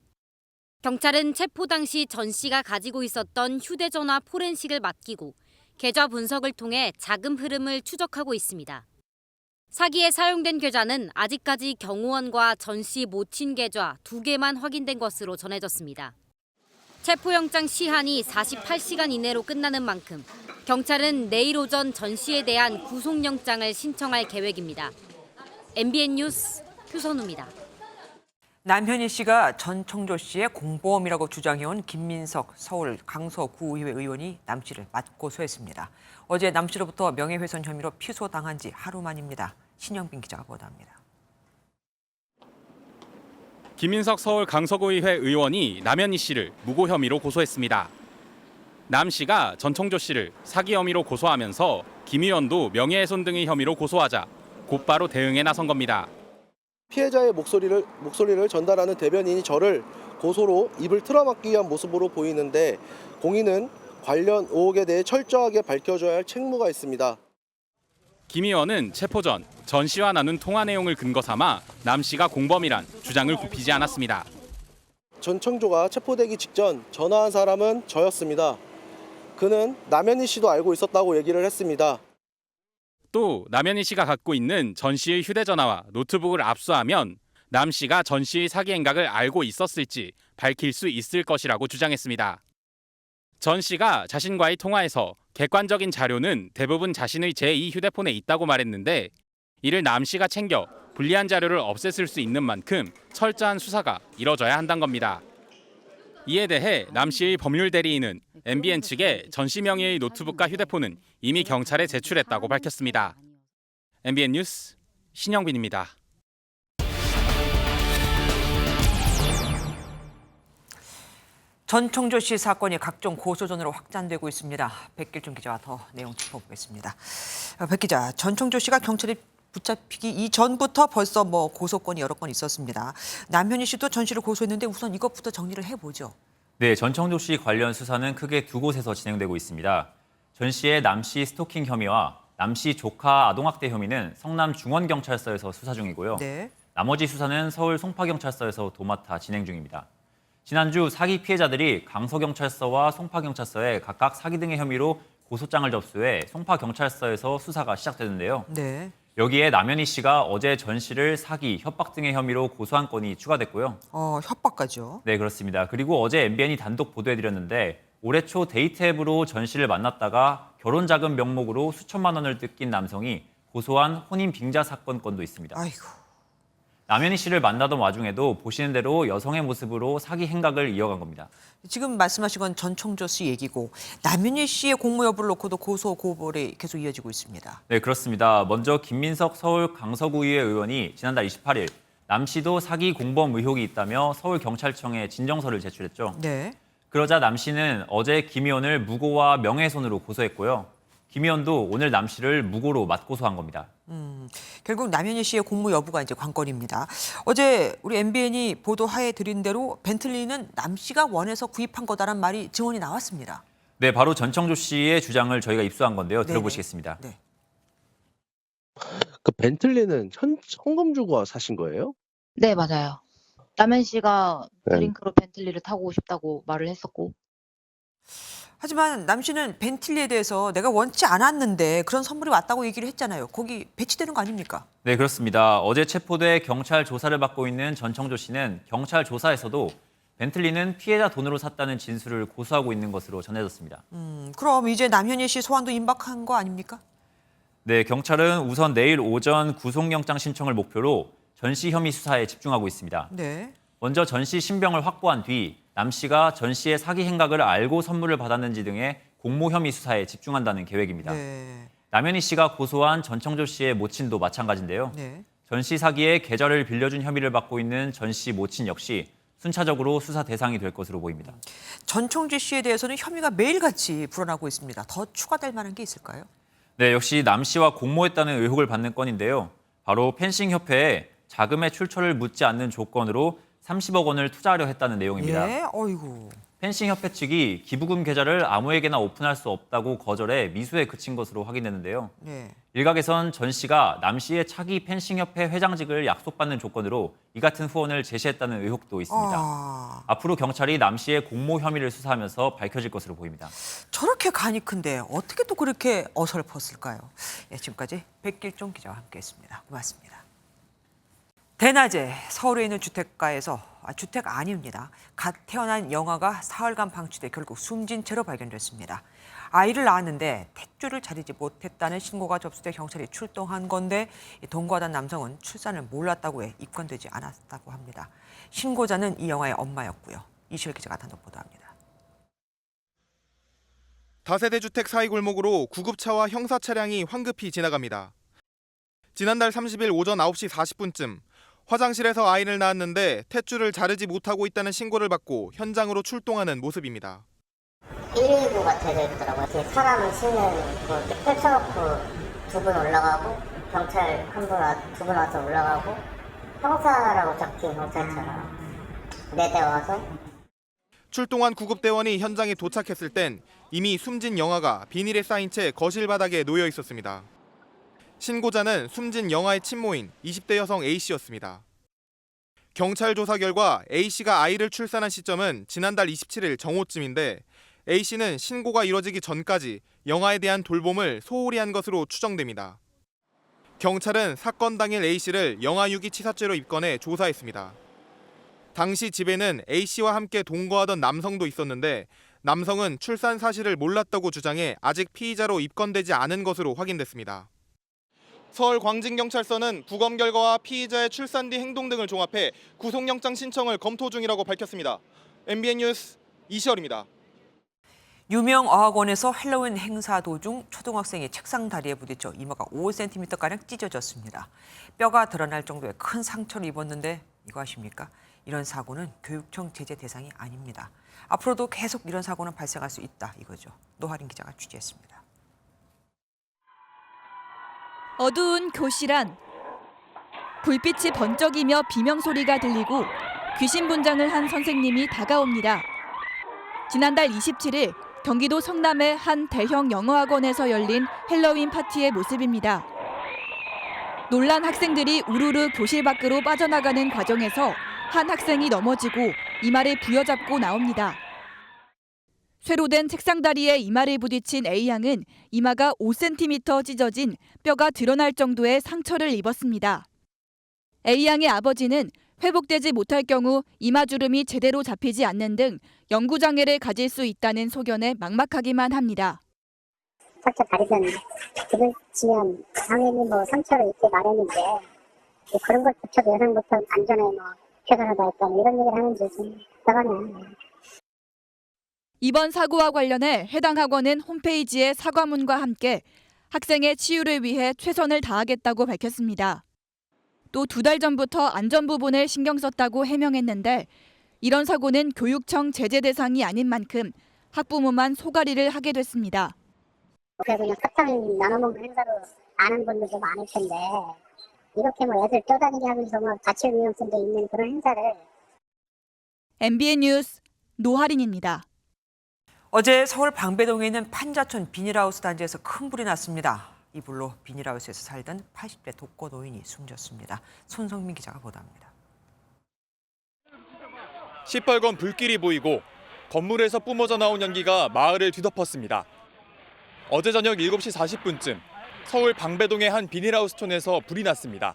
경찰은 체포 당시 전 씨가 가지고 있었던 휴대전화 포렌식을 맡기고 계좌 분석을 통해 자금 흐름을 추적하고 있습니다. 사기에 사용된 계좌는 아직까지 경호원과 전 씨 모친 계좌 2개만 확인된 것으로 전해졌습니다. 체포영장 시한이 48시간 이내로 끝나는 만큼 경찰은 내일 오전 전 씨에 대한 구속영장을 신청할 계획입니다. MBN 뉴스 표선우입니다. 남현희 씨가 전청조 씨의 공범이라고 주장해온 김민석 서울 강서구의회 의원이 남 씨를 맞고소했습니다. 어제 남 씨로부터 명예훼손 혐의로 피소당한 지 하루 만입니다. 신영빈 기자가 보도합니다. 김민석 서울 강서구의회 의원이 남현희 씨를 무고 혐의로 고소했습니다. 남 씨가 전청조 씨를 사기 혐의로 고소하면서 김 의원도 명예훼손 등의 혐의로 고소하자 곧바로 대응에 나선 겁니다. 피해자의 목소리를 전달하는 대변인이 저를 고소로 입을 틀어막기 위한 모습으로 보이는데 공인은 관련 의혹에 대해 철저하게 밝혀줘야 할 책무가 있습니다. 김 의원은 체포 전 전 씨와 나눈 통화 내용을 근거 삼아 남 씨가 공범이란 주장을 굽히지 않았습니다. 전청조가 체포되기 직전 전화한 사람은 저였습니다. 그는 남현희 씨도 알고 있었다고 얘기를 했습니다. 또 남현희 씨가 갖고 있는 전 씨의 휴대전화와 노트북을 압수하면 남 씨가 전 씨의 사기 행각을 알고 있었을지 밝힐 수 있을 것이라고 주장했습니다. 전 씨가 자신과의 통화에서 객관적인 자료는 대부분 자신의 제2 휴대폰에 있다고 말했는데 이를 남 씨가 챙겨 불리한 자료를 없앴을 수 있는 만큼 철저한 수사가 이뤄져야 한다는 겁니다. 이에 대해 남 씨의 법률 대리인은 MBN 측에 전 씨 명의의 노트북과 휴대폰은 이미 경찰에 제출했다고 밝혔습니다. MBN 뉴스 신영빈입니다. 전청조 씨 사건이 각종 고소전으로 확장되고 있습니다. 백길준 기자와 더 내용 짚어보겠습니다. 백 기자, 전청조 씨가 경찰에 붙잡히기 이전부터 벌써 고소건이 여러 건 있었습니다. 남현희 씨도 전 씨를 고소했는데 우선 이것부터 정리를 해보죠. 네, 전청조 씨 관련 수사는 크게 두 곳에서 진행되고 있습니다. 전 씨의 남 씨 스토킹 혐의와 남 씨 조카 아동학대 혐의는 성남중원경찰서에서 수사 중이고요. 네. 나머지 수사는 서울 송파경찰서에서 도맡아 진행 중입니다. 지난주 사기 피해자들이 강서경찰서와 송파경찰서에 각각 사기 등의 혐의로 고소장을 접수해 송파경찰서에서 수사가 시작되는데요. 네. 여기에 남현희 씨가 어제 전 씨를 사기, 협박 등의 혐의로 고소한 건이 추가됐고요. 협박까지요? 네, 그렇습니다. 그리고 어제 MBN이 단독 보도해드렸는데 올해 초 데이트 앱으로 전 씨를 만났다가 결혼 자금 명목으로 수천만 원을 뜯긴 남성이 고소한 혼인 빙자 사건 건도 있습니다. 아이고. 남현희 씨를 만나던 와중에도 보시는 대로 여성의 모습으로 사기 행각을 이어간 겁니다. 지금 말씀하신 건 전청조 씨 얘기고 남현희 씨의 공모 여부를 놓고도 고소 고발이 계속 이어지고 있습니다. 네, 그렇습니다. 먼저 김민석 서울 강서구의회 의원이 지난달 28일 남 씨도 사기 공범 의혹이 있다며 서울경찰청에 진정서를 제출했죠. 네. 그러자 남 씨는 어제 김 의원을 무고와 명예훼손으로 고소했고요. 김 의원도 오늘 남 씨를 무고로 맞고소한 겁니다. 결국 남현희 씨의 공모 여부가 이제 관건입니다. 어제 우리 MBN이 보도하에 드린 대로 벤틀리는 남 씨가 원해서 구입한 거다란 말이 증언이 나왔습니다. 네, 바로 전청조 씨의 주장을 저희가 입수한 건데요. 네네. 들어보시겠습니다. 네. 그 벤틀리는 현금 주고 사신 거예요? 네, 맞아요. 남현 씨가 네. 드링크로 벤틀리를 타고 싶다고 말을 했었고. 하지만 남 씨는 벤틀리에 대해서 내가 원치 않았는데 그런 선물이 왔다고 얘기를 했잖아요. 거기 배치되는 거 아닙니까? 네, 그렇습니다. 어제 체포돼 경찰 조사를 받고 있는 전청조 씨는 경찰 조사에서도 벤틀리는 피해자 돈으로 샀다는 진술을 고수하고 있는 것으로 전해졌습니다. 그럼 이제 남현희 씨 소환도 임박한 거 아닙니까? 네, 경찰은 우선 내일 오전 구속영장 신청을 목표로 전 씨 혐의 수사에 집중하고 있습니다. 네. 먼저 전 씨 신병을 확보한 뒤 남 씨가 전 씨의 사기 행각을 알고 선물을 받았는지 등의 공모 혐의 수사에 집중한다는 계획입니다. 네. 남현희 씨가 고소한 전청조 씨의 모친도 마찬가지인데요. 네. 전 씨 사기에 계좌를 빌려준 혐의를 받고 있는 전 씨 모친 역시 순차적으로 수사 대상이 될 것으로 보입니다. 전청조 씨에 대해서는 혐의가 매일같이 불어나고 있습니다. 더 추가될 만한 게 있을까요? 네, 역시 남 씨와 공모했다는 의혹을 받는 건인데요. 바로 펜싱협회에 자금의 출처를 묻지 않는 조건으로 30억 원을 투자하려 했다는 내용입니다. 예, 어이구. 펜싱협회 측이 기부금 계좌를 아무에게나 오픈할 수 없다고 거절해 미수에 그친 것으로 확인됐는데요. 네. 일각에선 전 씨가 남 씨의 차기 펜싱협회 회장직을 약속받는 조건으로 이 같은 후원을 제시했다는 의혹도 있습니다. 앞으로 경찰이 남 씨의 공모 혐의를 수사하면서 밝혀질 것으로 보입니다. 저렇게 간이 큰데 어떻게 또 그렇게 어설펐을까요? 예, 지금까지 백길종 기자와 함께했습니다. 고맙습니다. 대낮에 서울에 있는 주택가에서 주택 아닙니다. 갓 태어난 영아가 사흘간 방치돼 결국 숨진 채로 발견됐습니다. 아이를 낳았는데 탯줄을 자르지 못했다는 신고가 접수돼 경찰이 출동한 건데 동거하던 남성은 출산을 몰랐다고 해 입건되지 않았다고 합니다. 신고자는 이 영아의 엄마였고요. 이시일 기자가 단독 보도합니다. 다세대 주택 사이 골목으로 구급차와 형사 차량이 황급히 지나갑니다. 지난달 30일 오전 9시 40분쯤 화장실에서 아이를 낳았는데 탯줄을 자르지 못하고 있다는 신고를 받고 현장으로 출동하는 모습입니다. 119가 되어 있더라고요. 사람 싣는 거 펼쳐놓고 두 분 올라가고 경찰 두 분 와서 올라가고 형사라고 적힌 경찰차랑 4대 와서 출동한 구급대원이 현장에 도착했을 땐 이미 숨진 영아가 비닐에 쌓인 채 거실 바닥에 놓여 있었습니다. 신고자는 숨진 영아의 친모인 20대 여성 A씨였습니다. 경찰 조사 결과 A씨가 아이를 출산한 시점은 지난달 27일 정오쯤인데 A씨는 신고가 이뤄지기 전까지 영아에 대한 돌봄을 소홀히 한 것으로 추정됩니다. 경찰은 사건 당일 A씨를 영아 유기치사죄로 입건해 조사했습니다. 당시 집에는 A씨와 함께 동거하던 남성도 있었는데 남성은 출산 사실을 몰랐다고 주장해 아직 피의자로 입건되지 않은 것으로 확인됐습니다. 서울광진경찰서는 부검 결과와 피의자의 출산 뒤 행동 등을 종합해 구속영장 신청을 검토 중이라고 밝혔습니다. MBN 뉴스 이시열입니다. 유명 어학원에서 헬로윈 행사 도중 초등학생이 책상 다리에 부딪혀 이마가 5cm가량 찢어졌습니다. 뼈가 드러날 정도의 큰 상처를 입었는데 이거 아십니까? 이런 사고는 교육청 제재 대상이 아닙니다. 앞으로도 계속 이런 사고는 발생할 수 있다 이거죠. 노하린 기자가 취재했습니다. 어두운 교실 안. 불빛이 번쩍이며 비명소리가 들리고 귀신 분장을 한 선생님이 다가옵니다. 지난달 27일 경기도 성남의 한 대형 영어학원에서 열린 헬로윈 파티의 모습입니다. 놀란 학생들이 우르르 교실 밖으로 빠져나가는 과정에서 한 학생이 넘어지고 이마를 부여잡고 나옵니다. 쇠로 된 책상 다리에 이마를 부딪힌 A양은 이마가 5cm 찢어진 뼈가 드러날 정도의 상처를 입었습니다. A양의 아버지는 회복되지 못할 경우 이마주름이 제대로 잡히지 않는 등 영구장애를 가질 수 있다는 소견에 막막하기만 합니다. 상처 다리선 그걸 치면 당연히 상처를 입게 마련인데 그런 걸 붙여도 예상부터 안전에 최선을 다했다 이런 얘기를 하는지 좀 답답하네요. 이번 사고와 관련해 해당 학원은 홈페이지에 사과문과 함께 학생의 치유를 위해 최선을 다하겠다고 밝혔습니다. 또 2달 전부터 안전 부분을 신경 썼다고 해명했는데 이런 사고는 교육청 제재 대상이 아닌 만큼 학부모만 소가리를 하게 됐습니다. 그냥 사탕 나눠먹는 행사로 아는 분들도 많을 텐데 이렇게 애들 떠다니게 하면서 자체 위험성도 있는 그런 행사를. MBN 뉴스 노하린입니다. 어제 서울 방배동에 있는 판자촌 비닐하우스 단지에서 큰 불이 났습니다. 이 불로 비닐하우스에서 살던 80대 독거 노인이 숨졌습니다. 손성민 기자가 보도합니다. 시뻘건 불길이 보이고 건물에서 뿜어져 나온 연기가 마을을 뒤덮었습니다. 어제 저녁 7시 40분쯤 서울 방배동의 한 비닐하우스촌에서 불이 났습니다.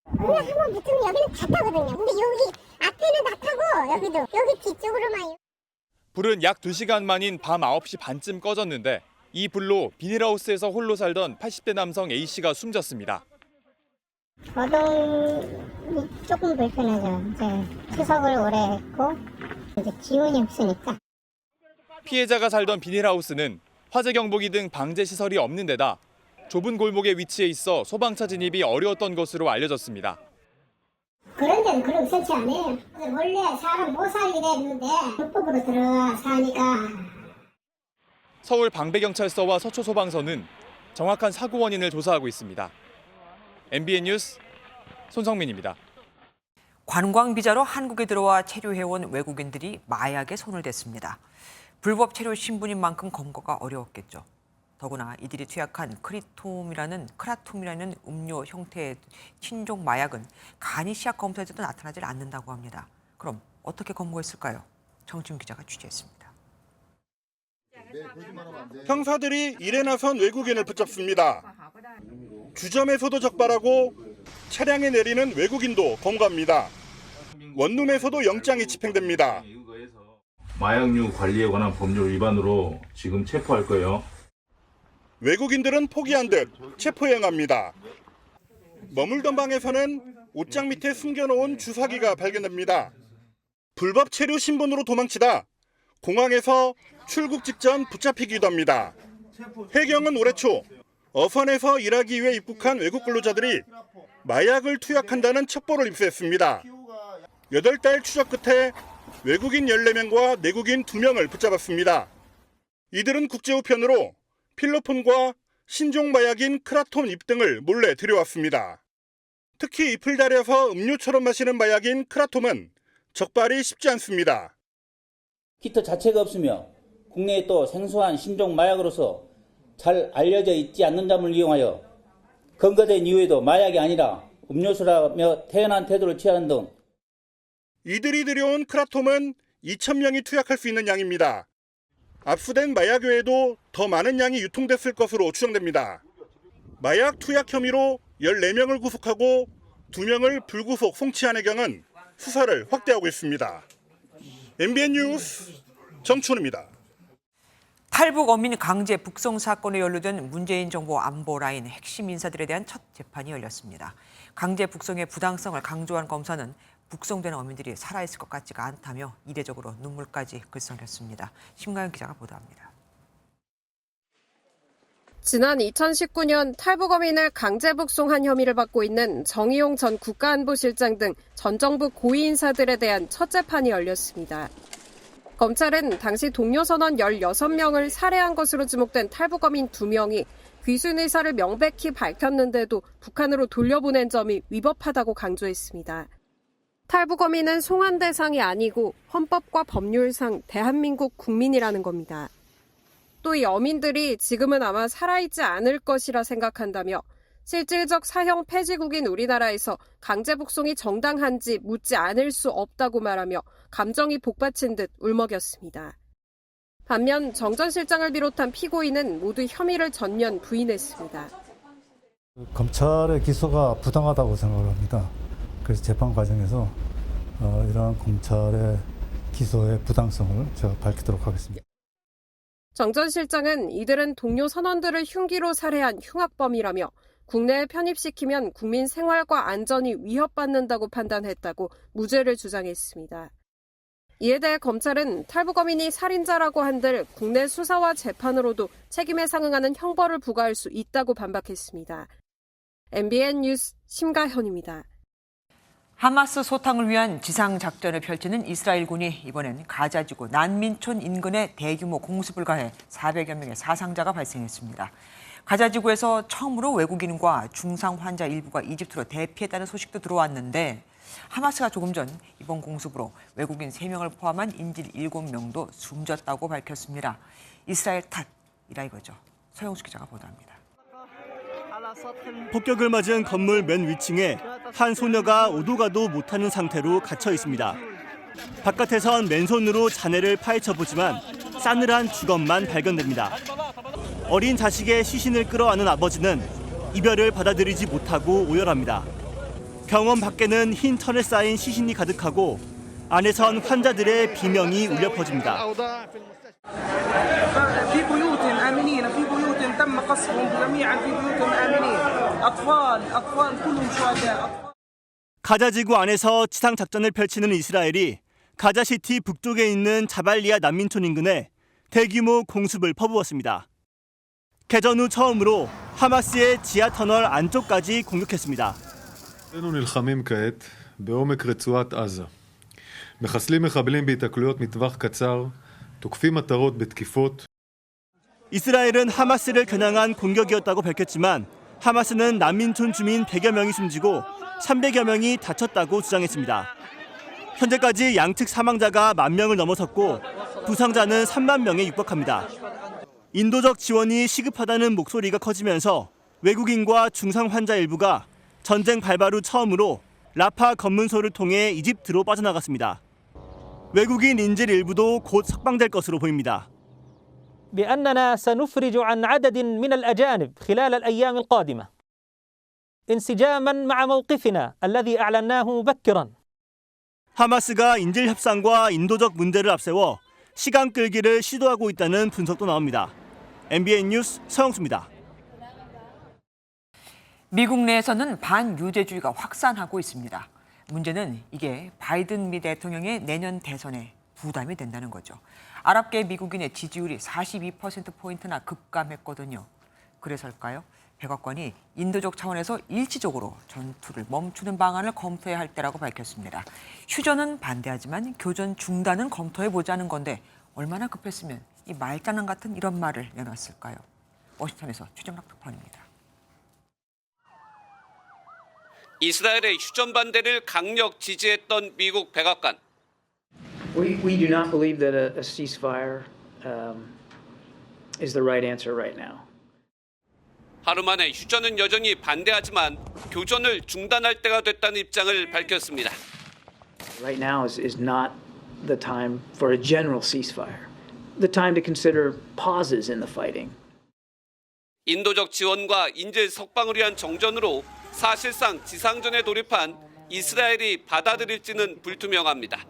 그냥 한번 붙으면 여기는 다 타거든요. 근데 여기 앞에는 다 타고 여기도 여기 뒤쪽으로만. 불은 약 2시간 만인 밤 9시 반쯤 꺼졌는데 이 불로 비닐하우스에서 홀로 살던 80대 남성 A씨가 숨졌습니다. 거동이 조금 불편하죠. 이제 추석을 오래 했고 이제 기운이 없으니까. 피해자가 살던 비닐하우스는 화재 경보기 등 방제 시설이 없는 데다 좁은 골목에 위치해 있어 소방차 진입이 어려웠던 것으로 알려졌습니다. 그런 데는 그렇게 설치 안 해요. 원래 사람 못 살게 됐는데 불법으로 들어가 사니까. 서울 방배경찰서와 서초소방서는 정확한 사고 원인을 조사하고 있습니다. MBN 뉴스 손성민입니다. 관광 비자로 한국에 들어와 체류해온 외국인들이 마약에 손을 댔습니다. 불법 체류 신분인 만큼 검거가 어려웠겠죠. 더구나 이들이 투약한 크라톰이라는 음료 형태의 신종 마약은 간이 시약 검사에서도 나타나지 않는다고 합니다. 그럼 어떻게 검거했을까요? 정치훈 기자가 취재했습니다. 형사들이 일에 나선 외국인을 붙잡습니다. 주점에서도 적발하고 차량에 내리는 외국인도 검거합니다. 원룸에서도 영장이 집행됩니다. 마약류 관리에 관한 법률 위반으로 지금 체포할 거예요. 외국인들은 포기한 듯 체포행합니다. 머물던 방에서는 옷장 밑에 숨겨놓은 주사기가 발견됩니다. 불법 체류 신분으로 도망치다 공항에서 출국 직전 붙잡히기도 합니다. 해경은 올해 초 어선에서 일하기 위해 입국한 외국 근로자들이 마약을 투약한다는 첩보를 입수했습니다. 8달 추적 끝에 외국인 14명과 내국인 2명을 붙잡았습니다. 이들은 국제 우편으로 필로폰과 신종 마약인 크라톰 잎 등을 몰래 들여왔습니다. 특히 잎을 달여서 음료처럼 마시는 마약인 크라톰은 적발이 쉽지 않습니다. 키트 자체가 없으며 국내에 또 생소한 신종 마약으로서 잘 알려져 있지 않는 점을 이용하여 검거된 이후에도 마약이 아니라 음료수라며 태연한 태도를 취하는 등 이들이 들여온 크라톰은 2,000명이 투약할 수 있는 양입니다. 압수된 마약 외에도 더 많은 양이 유통됐을 것으로 추정됩니다. 마약 투약 혐의로 14명을 구속하고 2명을 불구속 송치한 해경은 수사를 확대하고 있습니다. MBN 뉴스 정춘우입니다. 탈북 어민 강제 북송 사건에 연루된 문재인 정부 안보라인 핵심 인사들에 대한 첫 재판이 열렸습니다. 강제 북송의 부당성을 강조한 검사는 북송된 어민들이 살아있을 것 같지가 않다며 이례적으로 눈물까지 글썽였습니다. 심가연 기자가 보도합니다. 지난 2019년 탈북어민을 강제 북송한 혐의를 받고 있는 정의용 전 국가안보실장 등 전 정부 고위 인사들에 대한 첫 재판이 열렸습니다. 검찰은 당시 동료 선원 16명을 살해한 것으로 지목된 탈북어민 2명이 귀순 의사를 명백히 밝혔는데도 북한으로 돌려보낸 점이 위법하다고 강조했습니다. 탈북어민은 송환 대상이 아니고 헌법과 법률상 대한민국 국민이라는 겁니다. 또 이 어민들이 지금은 아마 살아있지 않을 것이라 생각한다며 실질적 사형 폐지국인 우리나라에서 강제 북송이 정당한지 묻지 않을 수 없다고 말하며 감정이 복받친 듯 울먹였습니다. 반면 정 전 실장을 비롯한 피고인은 모두 혐의를 전면 부인했습니다. 검찰의 기소가 부당하다고 생각을 합니다. 그래서 재판 과정에서 이러한 검찰의 기소의 부당성을 제가 밝히도록 하겠습니다. 정 전 실장은 이들은 동료 선원들을 흉기로 살해한 흉악범이라며 국내에 편입시키면 국민 생활과 안전이 위협받는다고 판단했다고 무죄를 주장했습니다. 이에 대해 검찰은 탈북어민이 살인자라고 한들 국내 수사와 재판으로도 책임에 상응하는 형벌을 부과할 수 있다고 반박했습니다. MBN 뉴스 심가현입니다. 하마스 소탕을 위한 지상작전을 펼치는 이스라엘군이 이번엔 가자지구 난민촌 인근에 대규모 공습을 가해 400여 명의 사상자가 발생했습니다. 가자지구에서 처음으로 외국인과 중상 환자 일부가 이집트로 대피했다는 소식도 들어왔는데 하마스가 조금 전 이번 공습으로 외국인 3명을 포함한 인질 7명도 숨졌다고 밝혔습니다. 이스라엘 탓이라 이거죠. 서영수 기자가 보도합니다. 폭격을 맞은 건물 맨 위층에 한 소녀가 오도 가도 못하는 상태로 갇혀 있습니다. 바깥에선 맨손으로 잔해를 파헤쳐보지만 싸늘한 주검만 발견됩니다. 어린 자식의 시신을 끌어안은 아버지는 이별을 받아들이지 못하고 오열합니다. 병원 밖에는 흰 털에 쌓인 시신이 가득하고 안에선 환자들의 비명이 울려 퍼집니다. 가자지구 안에서 지상작전을 펼치는 이스라엘이 가자시티 북쪽에 있는 자발리아 난민촌 인근에 대규모 공습을 퍼부었습니다. 개전 후 처음으로 하마스의 지하터널 안쪽까지 공격했습니다. אנו נלחמים כעת בעומק רצועת עזה. מחסלים מחבלים בהיתקלויות מטווח קצר, תוקפים מטרות בתקיפות. 이스라엘은 하마스를 겨냥한 공격이었다고 밝혔지만 하마스는 난민촌 주민 100여 명이 숨지고 300여 명이 다쳤다고 주장했습니다. 현재까지 양측 사망자가 10,000명을 넘어섰고 부상자는 3만 명에 육박합니다. 인도적 지원이 시급하다는 목소리가 커지면서 외국인과 중상 환자 일부가 전쟁 발발 후 처음으로 라파 검문소를 통해 이집트로 빠져나갔습니다. 외국인 인질 일부도 곧 석방될 것으로 보입니다. بأننا سنفرج عن عدد من الأجانب خلال الأيام القادمة انسجاما مع موقفنا الذي أعلناه مبكرا. 하마스가 인질 협상과 인도적 문제를 앞세워 시간 끌기를 시도하고 있다는 분석도 나옵니다. MBN 뉴스 서영수입니다. 미국 내에서는 반유대주의가 확산하고 있습니다. 문제는 이게 바이든 미 대통령의 내년 대선에 부담이 된다는 거죠. 아랍계 미국인의 지지율이 42%포인트나 급감했거든요. 그래서일까요? 백악관이 인도적 차원에서 일시적으로 전투를 멈추는 방안을 검토해야 할 때라고 밝혔습니다. 휴전은 반대하지만 교전 중단은 검토해보자는 건데 얼마나 급했으면 이 말장난 같은 이런 말을 내놨을까요? 워싱턴에서 최정락 특파원입니다. 이스라엘의 휴전 반대를 강력 지지했던 미국 백악관. We do not believe that a ceasefire is the right answer right now. 하루 만에 휴전은 여전히 반대하지만 교전을 중단할 때가 됐다는 입장을 밝혔습니다. Right now is not the time for a general ceasefire. The time to consider pauses in the fighting. 인도적 지원과 인질 석방을 위한 정전으로 사실상 지상전에 돌입한 이스라엘이 받아들일지는 불투명합니다.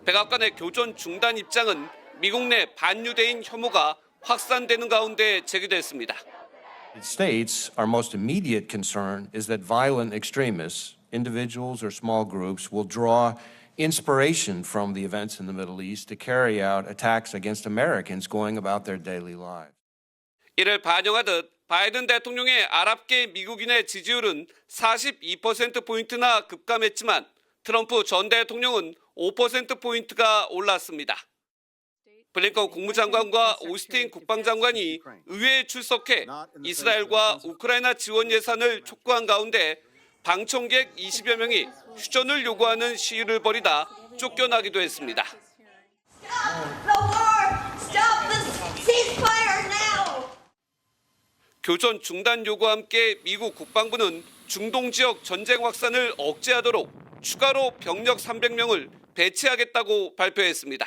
백악관의 교전 중단 입장은 미국 내 반유대인 혐오가 확산되는 가운데 제기됐습니다. States, our most immediate concern is that violent extremists, individuals or small groups, will draw inspiration from the events in the Middle East to carry out attacks against Americans going about their daily lives. 이를 반영하듯 바이든 대통령의 아랍계 미국인의 지지율은 42%포인트나 급감했지만 트럼프 전 대통령은 5%포인트가 올랐습니다. 블링컨 국무장관과 오스틴 국방장관이 의회에 출석해 이스라엘과 우크라이나 지원 예산을 촉구한 가운데 방청객 20여 명이 휴전을 요구하는 시위를 벌이다 쫓겨나기도 했습니다. 교전 중단 요구와 함께 미국 국방부는 중동 지역 전쟁 확산을 억제하도록 추가로 병력 300명을 배치하겠다고 발표했습니다.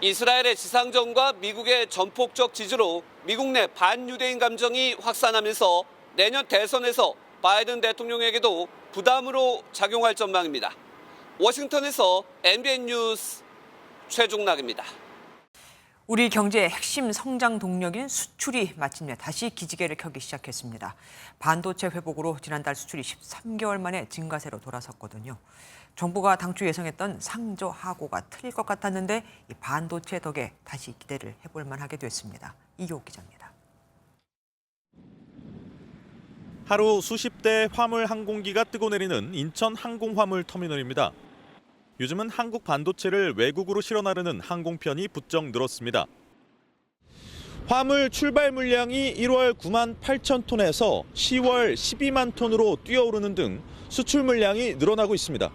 이스라엘의 지상전과 미국의 전폭적 지지로 미국 내 반유대인 감정이 확산하면서 내년 대선에서 바이든 대통령에게도 부담으로 작용할 전망입니다. 워싱턴에서 MBN 뉴스 최종락입니다. 우리 경제의 핵심 성장 동력인 수출이 마침내 다시 기지개를 켜기 시작했습니다. 반도체 회복으로 지난달 수출이 13개월 만에 증가세로 돌아섰거든요. 정부가 당초 예상했던 상저하고가 틀릴 것 같았는데 이 반도체 덕에 다시 기대를 해볼 만하게 됐습니다. 이효 기자입니다. 하루 수십 대의 화물 항공기가 뜨고 내리는 인천 항공화물터미널입니다. 요즘은 한국 반도체를 외국으로 실어 나르는 항공편이 부쩍 늘었습니다. 화물 출발 물량이 1월 9만 8천 톤에서 10월 12만 톤으로 뛰어오르는 등 수출 물량이 늘어나고 있습니다.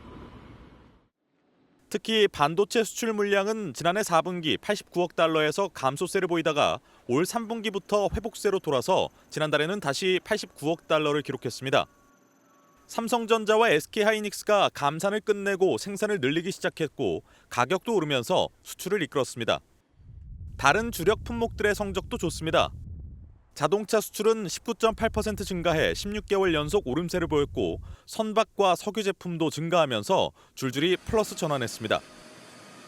특히 반도체 수출 물량은 지난해 4분기 89억 달러에서 감소세를 보이다가 올 3분기부터 회복세로 돌아서 지난달에는 다시 89억 달러를 기록했습니다. 삼성전자와 SK하이닉스가 감산을 끝내고 생산을 늘리기 시작했고 가격도 오르면서 수출을 이끌었습니다. 다른 주력 품목들의 성적도 좋습니다. 자동차 수출은 19.8% 증가해 16개월 연속 오름세를 보였고 선박과 석유 제품도 증가하면서 줄줄이 플러스 전환했습니다.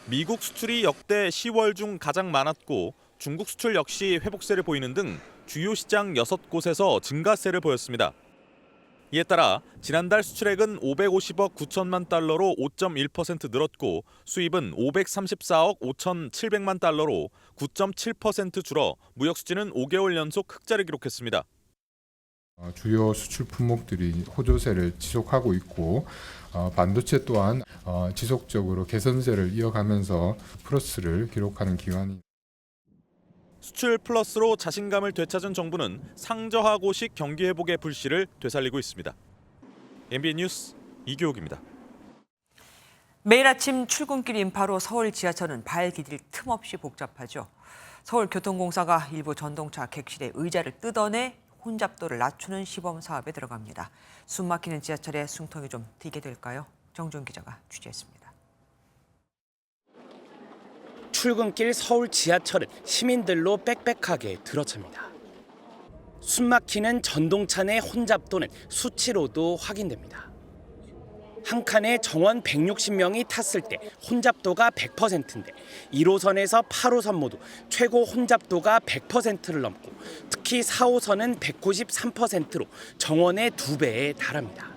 미국 수출이 역대 10월 중 가장 많았고 중국 수출 역시 회복세를 보이는 등 주요 시장 6곳에서 증가세를 보였습니다. 이에 따라 지난달 수출액은 550억 9천만 달러로 5.1% 늘었고 수입은 534억 5,700만 달러로 9.7% 줄어 무역 수지는 5개월 연속 흑자를 기록했습니다. 주요 수출 품목들이 호조세를 지속하고 있고 반도체 또한 지속적으로 개선세를 이어가면서 플러스를 기록하는 기관이 수출 플러스로 자신감을 되찾은 정부는 상저하고식 경기 회복의 불씨를 되살리고 있습니다. MBN 뉴스 이교욱입니다. 매일 아침 출근길 인파로 서울 지하철은 발 디딜 틈 없이 복잡하죠. 서울교통공사가 일부 전동차 객실의 의자를 뜯어내 혼잡도를 낮추는 시범 사업에 들어갑니다. 숨막히는 지하철에 숨통이 좀 트이게 될까요? 정준 기자가 취재했습니다. 출근길 서울 지하철은 시민들로 빽빽하게 들어찹니다. 숨막히는 전동차 내 혼잡도는 수치로도 확인됩니다. 한 칸에 정원 160명이 탔을 때 혼잡도가 100%인데 1호선에서 8호선 모두 최고 혼잡도가 100%를 넘고 특히 4호선은 193%로 정원의 2배에 달합니다.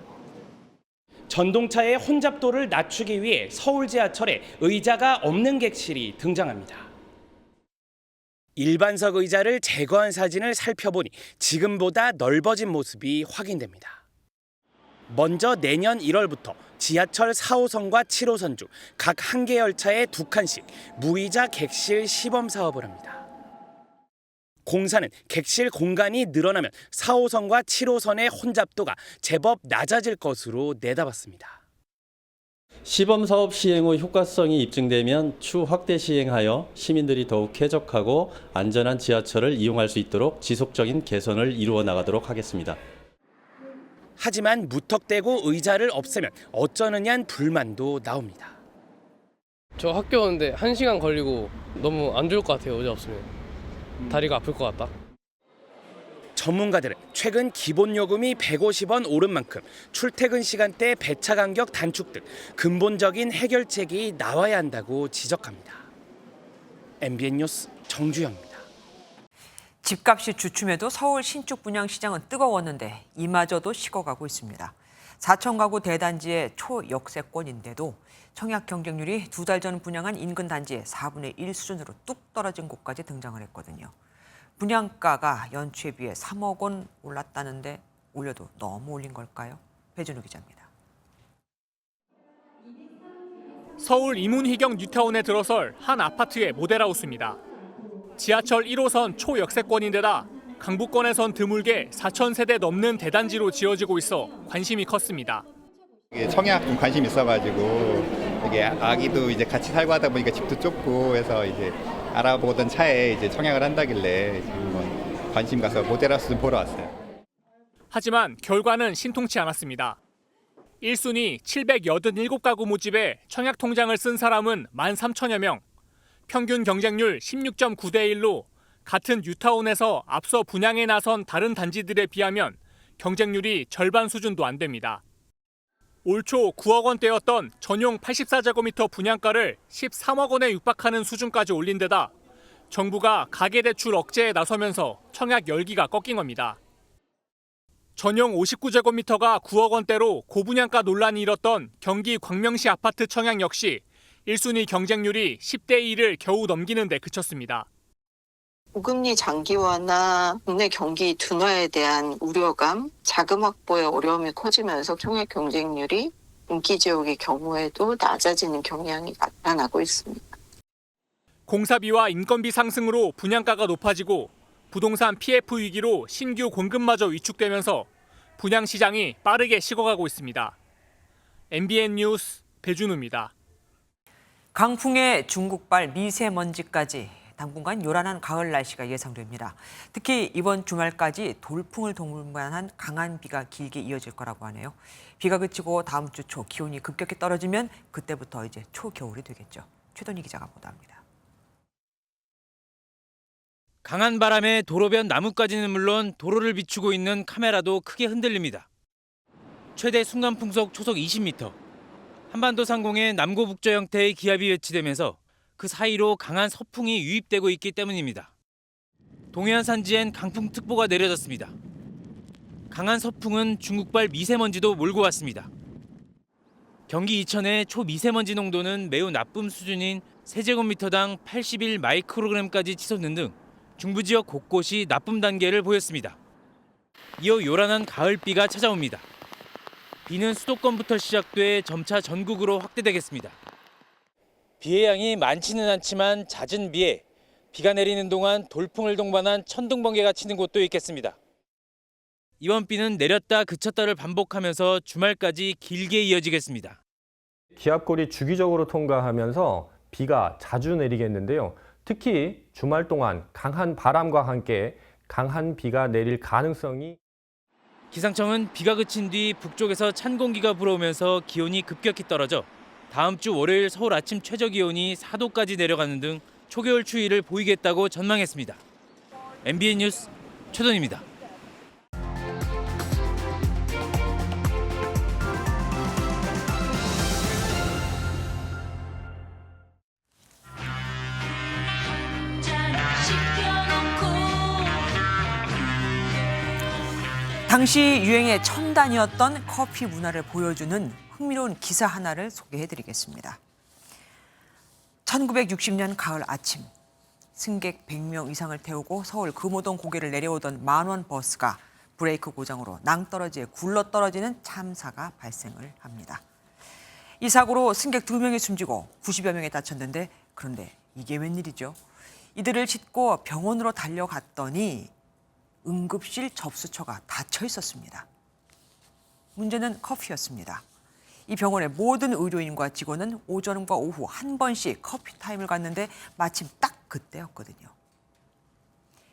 전동차의 혼잡도를 낮추기 위해 서울 지하철에 의자가 없는 객실이 등장합니다. 일반석 의자를 제거한 사진을 살펴보니 지금보다 넓어진 모습이 확인됩니다. 먼저 내년 1월부터 지하철 4호선과 7호선 중 각 한 개 열차에 2칸씩 무의자 객실 시범 사업을 합니다. 공사는 객실 공간이 늘어나면 4호선과 7호선의 혼잡도가 제법 낮아질 것으로 내다봤습니다. 시범 사업 시행 후 효과성이 입증되면 추 확대 시행하여 시민들이 더욱 쾌적하고 안전한 지하철을 이용할 수 있도록 지속적인 개선을 이루어 나가도록 하겠습니다. 하지만 무턱대고 의자를 없애면 어쩌느냐는 불만도 나옵니다. 저 학교 오는데 1시간 걸리고 너무 안 좋을 것 같아요. 의자 없으면. 다리가 아플 것 같다. 전문가들은 최근 기본 요금이 150원 오른 만큼 출퇴근 시간대 배차 간격 단축 등 근본적인 해결책이 나와야 한다고 지적합니다. MBN 뉴스 정주영입니다. 집값이 주춤해도 서울 신축 분양시장은 뜨거웠는데 이마저도 식어가고 있습니다. 4천 가구 대단지의 초역세권인데도 청약 경쟁률이 2달 전 분양한 인근 단지의 4분의 1 수준으로 뚝 떨어진 곳까지 등장을 했거든요. 분양가가 연초에 비해 3억 원 올랐다는데 올려도 너무 올린 걸까요? 배준우 기자입니다. 서울 이문희경 뉴타운에 들어설 한 아파트의 모델하우스입니다. 지하철 1호선 초역세권인데다 강북권에선 드물게 4,000세대 넘는 대단지로 지어지고 있어 관심이 컸습니다. 청약 좀 관심 있어가지고 이게 아기도 이제 같이 살고 하다 보니까 집도 좁고 해서 이제 알아보던 차에 이제 청약을 한다길래 지금 관심 가서 모델하우스 좀 보러 왔어요. 하지만 결과는 신통치 않았습니다. 1순위 787가구 모집에 청약 통장을 쓴 사람은 13,000여 명, 평균 경쟁률 16.9대 1로 같은 뉴타운에서 앞서 분양에 나선 다른 단지들에 비하면 경쟁률이 절반 수준도 안 됩니다. 올 초 9억 원대였던 전용 84제곱미터 분양가를 13억 원에 육박하는 수준까지 올린 데다 정부가 가계대출 억제에 나서면서 청약 열기가 꺾인 겁니다. 전용 59제곱미터가 9억 원대로 고분양가 논란이 일었던 경기 광명시 아파트 청약 역시 1순위 경쟁률이 10대 1을 겨우 넘기는 데 그쳤습니다. 고금리 장기화나 국내 경기 둔화에 대한 우려감, 자금 확보의 어려움이 커지면서 청약 경쟁률이 인기 지역의 경우에도 낮아지는 경향이 나타나고 있습니다. 공사비와 인건비 상승으로 분양가가 높아지고 부동산 PF 위기로 신규 공급마저 위축되면서 분양 시장이 빠르게 식어가고 있습니다. MBN 뉴스 배준우입니다. 강풍에 중국발 미세먼지까지 당분간 요란한 가을 날씨가 예상됩니다. 특히 이번 주말까지 돌풍을 동반한 강한 비가 길게 이어질 거라고 하네요. 비가 그치고 다음 주 초 기온이 급격히 떨어지면 그때부터 이제 초겨울이 되겠죠. 최돈희 기자가 보도합니다. 강한 바람에 도로변 나무까지는 물론 도로를 비추고 있는 카메라도 크게 흔들립니다. 최대 순간풍속 초속 20m. 한반도 상공에 남고북저 형태의 기압이 외치되면서 그 사이로 강한 서풍이 유입되고 있기 때문입니다. 동해안 산지엔 강풍특보가 내려졌습니다. 강한 서풍은 중국발 미세먼지도 몰고 왔습니다. 경기 이천의 초미세먼지 농도는 매우 나쁨 수준인 세제곱미터당 81 마이크로그램까지 치솟는 등 중부 지역 곳곳이 나쁨 단계를 보였습니다. 이어 요란한 가을비가 찾아옵니다. 비는 수도권부터 시작돼 점차 전국으로 확대되겠습니다. 비의 양이 많지는 않지만 잦은 비에 비가 내리는 동안 돌풍을 동반한 천둥번개가 치는 곳도 있겠습니다. 이번 비는 내렸다 그쳤다를 반복하면서 주말까지 길게 이어지겠습니다. 기압골이 주기적으로 통과하면서 비가 자주 내리겠는데요. 특히 주말 동안 강한 바람과 함께 강한 비가 내릴 가능성이. 기상청은 비가 그친 뒤 북쪽에서 찬 공기가 불어오면서 기온이 급격히 떨어져 다음 주 월요일 서울 아침 최저 기온이 4도까지 내려가는 등 초겨울 추위를 보이겠다고 전망했습니다. MBN 뉴스 최돈입니다. 당시 유행의 첨단이었던 커피 문화를 보여주는 흥미로운 기사 하나를 소개해드리겠습니다. 1960년 가을 아침, 승객 100명 이상을 태우고 서울 금호동 고개를 내려오던 만원 버스가 브레이크 고장으로 낭떠러지에 굴러떨어지는 참사가 발생을 합니다. 이 사고로 승객 2명이 숨지고 90여 명이 다쳤는데 그런데 이게 웬일이죠? 이들을 싣고 병원으로 달려갔더니 응급실 접수처가 닫혀 있었습니다. 문제는 커피였습니다. 이 병원의 모든 의료인과 직원은 오전과 오후 한 번씩 커피 타임을 갖는데 마침 딱 그때였거든요.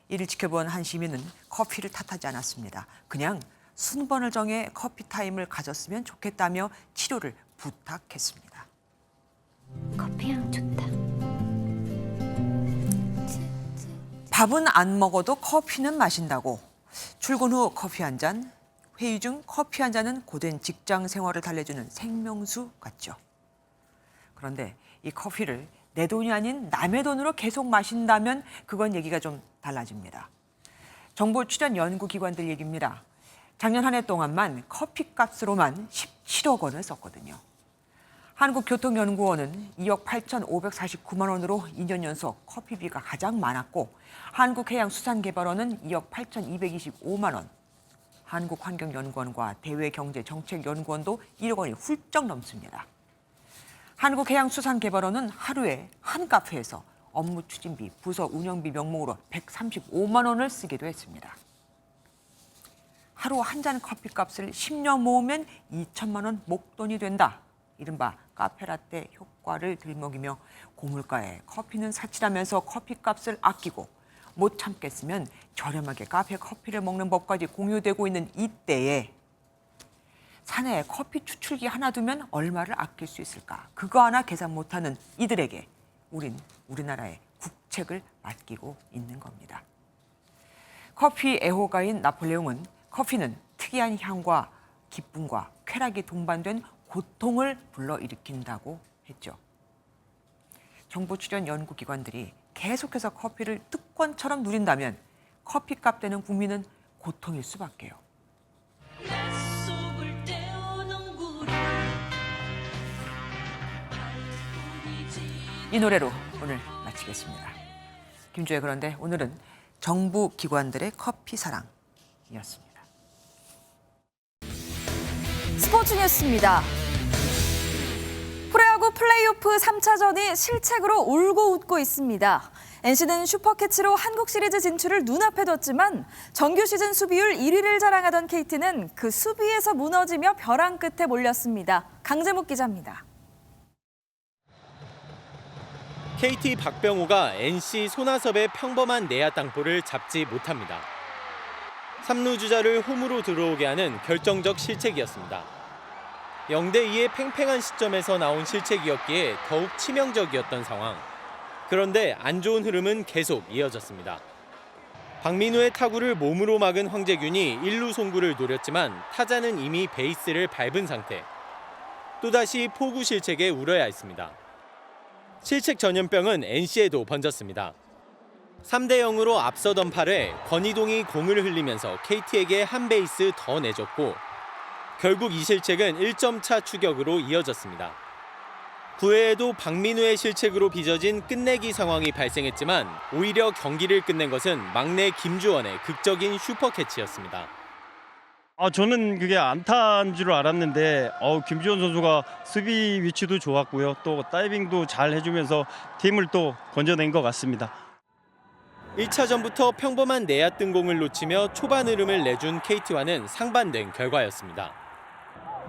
이를 지켜본 한 시민은 커피를 탓하지 않았습니다. 그냥 순번을 정해 커피 타임을 가졌으면 좋겠다며 치료를 부탁했습니다. 커피향 좋다. 밥은 안 먹어도 커피는 마신다고. 출근 후 커피 한 잔, 회의 중 커피 한 잔은 고된 직장 생활을 달래주는 생명수 같죠. 그런데 이 커피를 내 돈이 아닌 남의 돈으로 계속 마신다면 그건 얘기가 좀 달라집니다. 정부 출연 연구기관들 얘기입니다. 작년 한 해 동안만 커피값으로만 17억 원을 썼거든요. 한국교통연구원은 2억 8,549만 원으로 2년 연속 커피비가 가장 많았고 한국해양수산개발원은 2억 8,225만 원, 한국환경연구원과 대외경제정책연구원도 1억 원이 훌쩍 넘습니다. 한국해양수산개발원은 하루에 한 카페에서 업무 추진비, 부서 운영비 명목으로 135만 원을 쓰기도 했습니다. 하루 한 잔 커피값을 10년 모으면 2천만 원 목돈이 된다. 이른바 카페라떼 효과를 들먹이며 고물가에 커피는 사치라면서 커피값을 아끼고 못 참겠으면 저렴하게 카페 커피를 먹는 법까지 공유되고 있는 이때에 사내에 커피 추출기 하나 두면 얼마를 아낄 수 있을까? 그거 하나 계산 못하는 이들에게 우리나라의 국책을 맡기고 있는 겁니다. 커피 애호가인 나폴레옹은 커피는 특이한 향과 기쁨과 쾌락이 동반된 고통을 불러일으킨다고 했죠. 정부 출연 연구기관들이 계속해서 커피를 특권처럼 누린다면 커피값 되는 국민은 고통일 수밖에요. 이 노래로 오늘 마치겠습니다. 김주혜 그런데 오늘은 정부 기관들의 커피 사랑이었습니다. 스포츠 뉴스입니다. 프로야구 플레이오프 3차전이 실책으로 울고 웃고 있습니다. NC는 슈퍼캐치로 한국 시리즈 진출을 눈앞에 뒀지만 정규 시즌 수비율 1위를 자랑하던 KT는 그 수비에서 무너지며 벼랑 끝에 몰렸습니다. 강재묵 기자입니다. KT 박병호가 NC 손아섭의 평범한 내야 땅볼을 잡지 못합니다. 3루 주자를 홈으로 들어오게 하는 결정적 실책이었습니다. 0대2의 팽팽한 시점에서 나온 실책이었기에 더욱 치명적이었던 상황. 그런데 안 좋은 흐름은 계속 이어졌습니다. 박민우의 타구를 몸으로 막은 황재균이 1루 송구를 노렸지만 타자는 이미 베이스를 밟은 상태. 또다시 포구 실책에 울어야 했습니다. 실책 전염병은 NC에도 번졌습니다. 3대0으로 앞서던 8회 권희동이 공을 흘리면서 KT에게 한 베이스 더 내줬고 결국 이 실책은 1점 차 추격으로 이어졌습니다. 9회에도 박민우의 실책으로 빚어진 끝내기 상황이 발생했지만 오히려 경기를 끝낸 것은 막내 김주원의 극적인 슈퍼캐치였습니다. 저는 그게 안타인 줄 알았는데 김주원 선수가 수비 위치도 좋았고요. 또 다이빙도 잘 해주면서 팀을 또 건져낸 것 같습니다. 1차전부터 평범한 내야 뜬공을 놓치며 초반 흐름을 내준 KT와는 상반된 결과였습니다.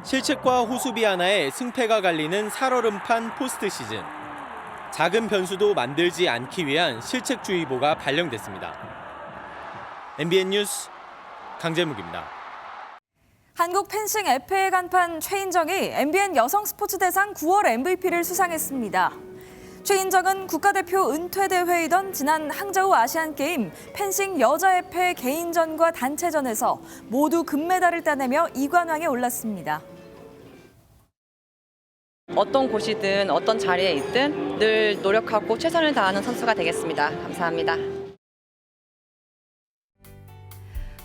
실책과 호수비 하나에 승패가 갈리는 살얼음판 포스트 시즌. 작은 변수도 만들지 않기 위한 실책주의보가 발령됐습니다. MBN 뉴스 강재묵입니다. 한국 펜싱 FA 간판 최인정이 MBN 여성 스포츠 대상 9월 MVP를 수상했습니다. 최인정은 국가대표 은퇴 대회이던 지난 항저우 아시안게임 펜싱 여자협회 개인전과 단체전에서 모두 금메달을 따내며 2관왕에 올랐습니다. 어떤 곳이든 어떤 자리에 있든 늘 노력하고 최선을 다하는 선수가 되겠습니다. 감사합니다.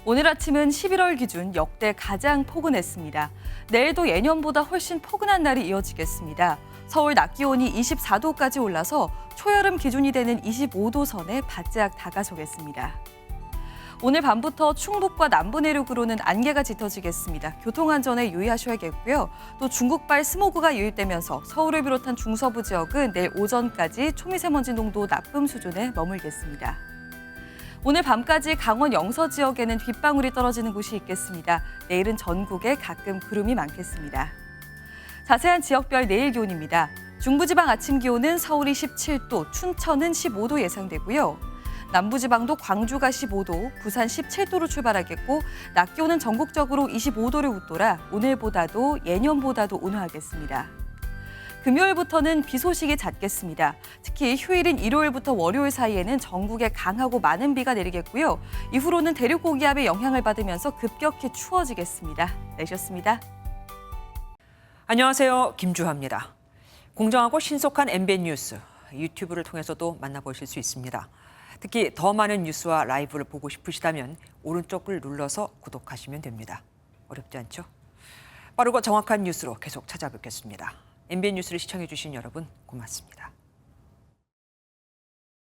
오늘 아침은 11월 기준 역대 가장 포근했습니다. 내일도 예년보다 훨씬 포근한 날이 이어지겠습니다. 서울 낮 기온이 24도까지 올라서 초여름 기준이 되는 25도 선에 바짝 다가서겠습니다. 오늘 밤부터 충북과 남부 내륙으로는 안개가 짙어지겠습니다. 교통안전에 유의하셔야겠고요. 또 중국발 스모그가 유입되면서 서울을 비롯한 중서부 지역은 내일 오전까지 초미세먼지 농도 나쁨 수준에 머물겠습니다. 오늘 밤까지 강원 영서 지역에는 빗방울이 떨어지는 곳이 있겠습니다. 내일은 전국에 가끔 구름이 많겠습니다. 자세한 지역별 내일 기온입니다. 중부지방 아침 기온은 서울이 17도, 춘천은 15도 예상되고요. 남부지방도 광주가 15도, 부산 17도로 출발하겠고 낮 기온은 전국적으로 25도를 웃돌아 오늘보다도 예년보다도 온화하겠습니다. 금요일부터는 비 소식이 잦겠습니다. 특히 휴일인 일요일부터 월요일 사이에는 전국에 강하고 많은 비가 내리겠고요. 이후로는 대륙 고기압의 영향을 받으면서 급격히 추워지겠습니다. 내셨습니다. 안녕하세요. 김주하입니다. 공정하고 신속한 MBN 뉴스. 유튜브를 통해서도 만나보실 수 있습니다. 특히 더 많은 뉴스와 라이브를 보고 싶으시다면 오른쪽을 눌러서 구독하시면 됩니다. 어렵지 않죠? 빠르고 정확한 뉴스로 계속 찾아뵙겠습니다. MBN 뉴스를 시청해주신 여러분 고맙습니다.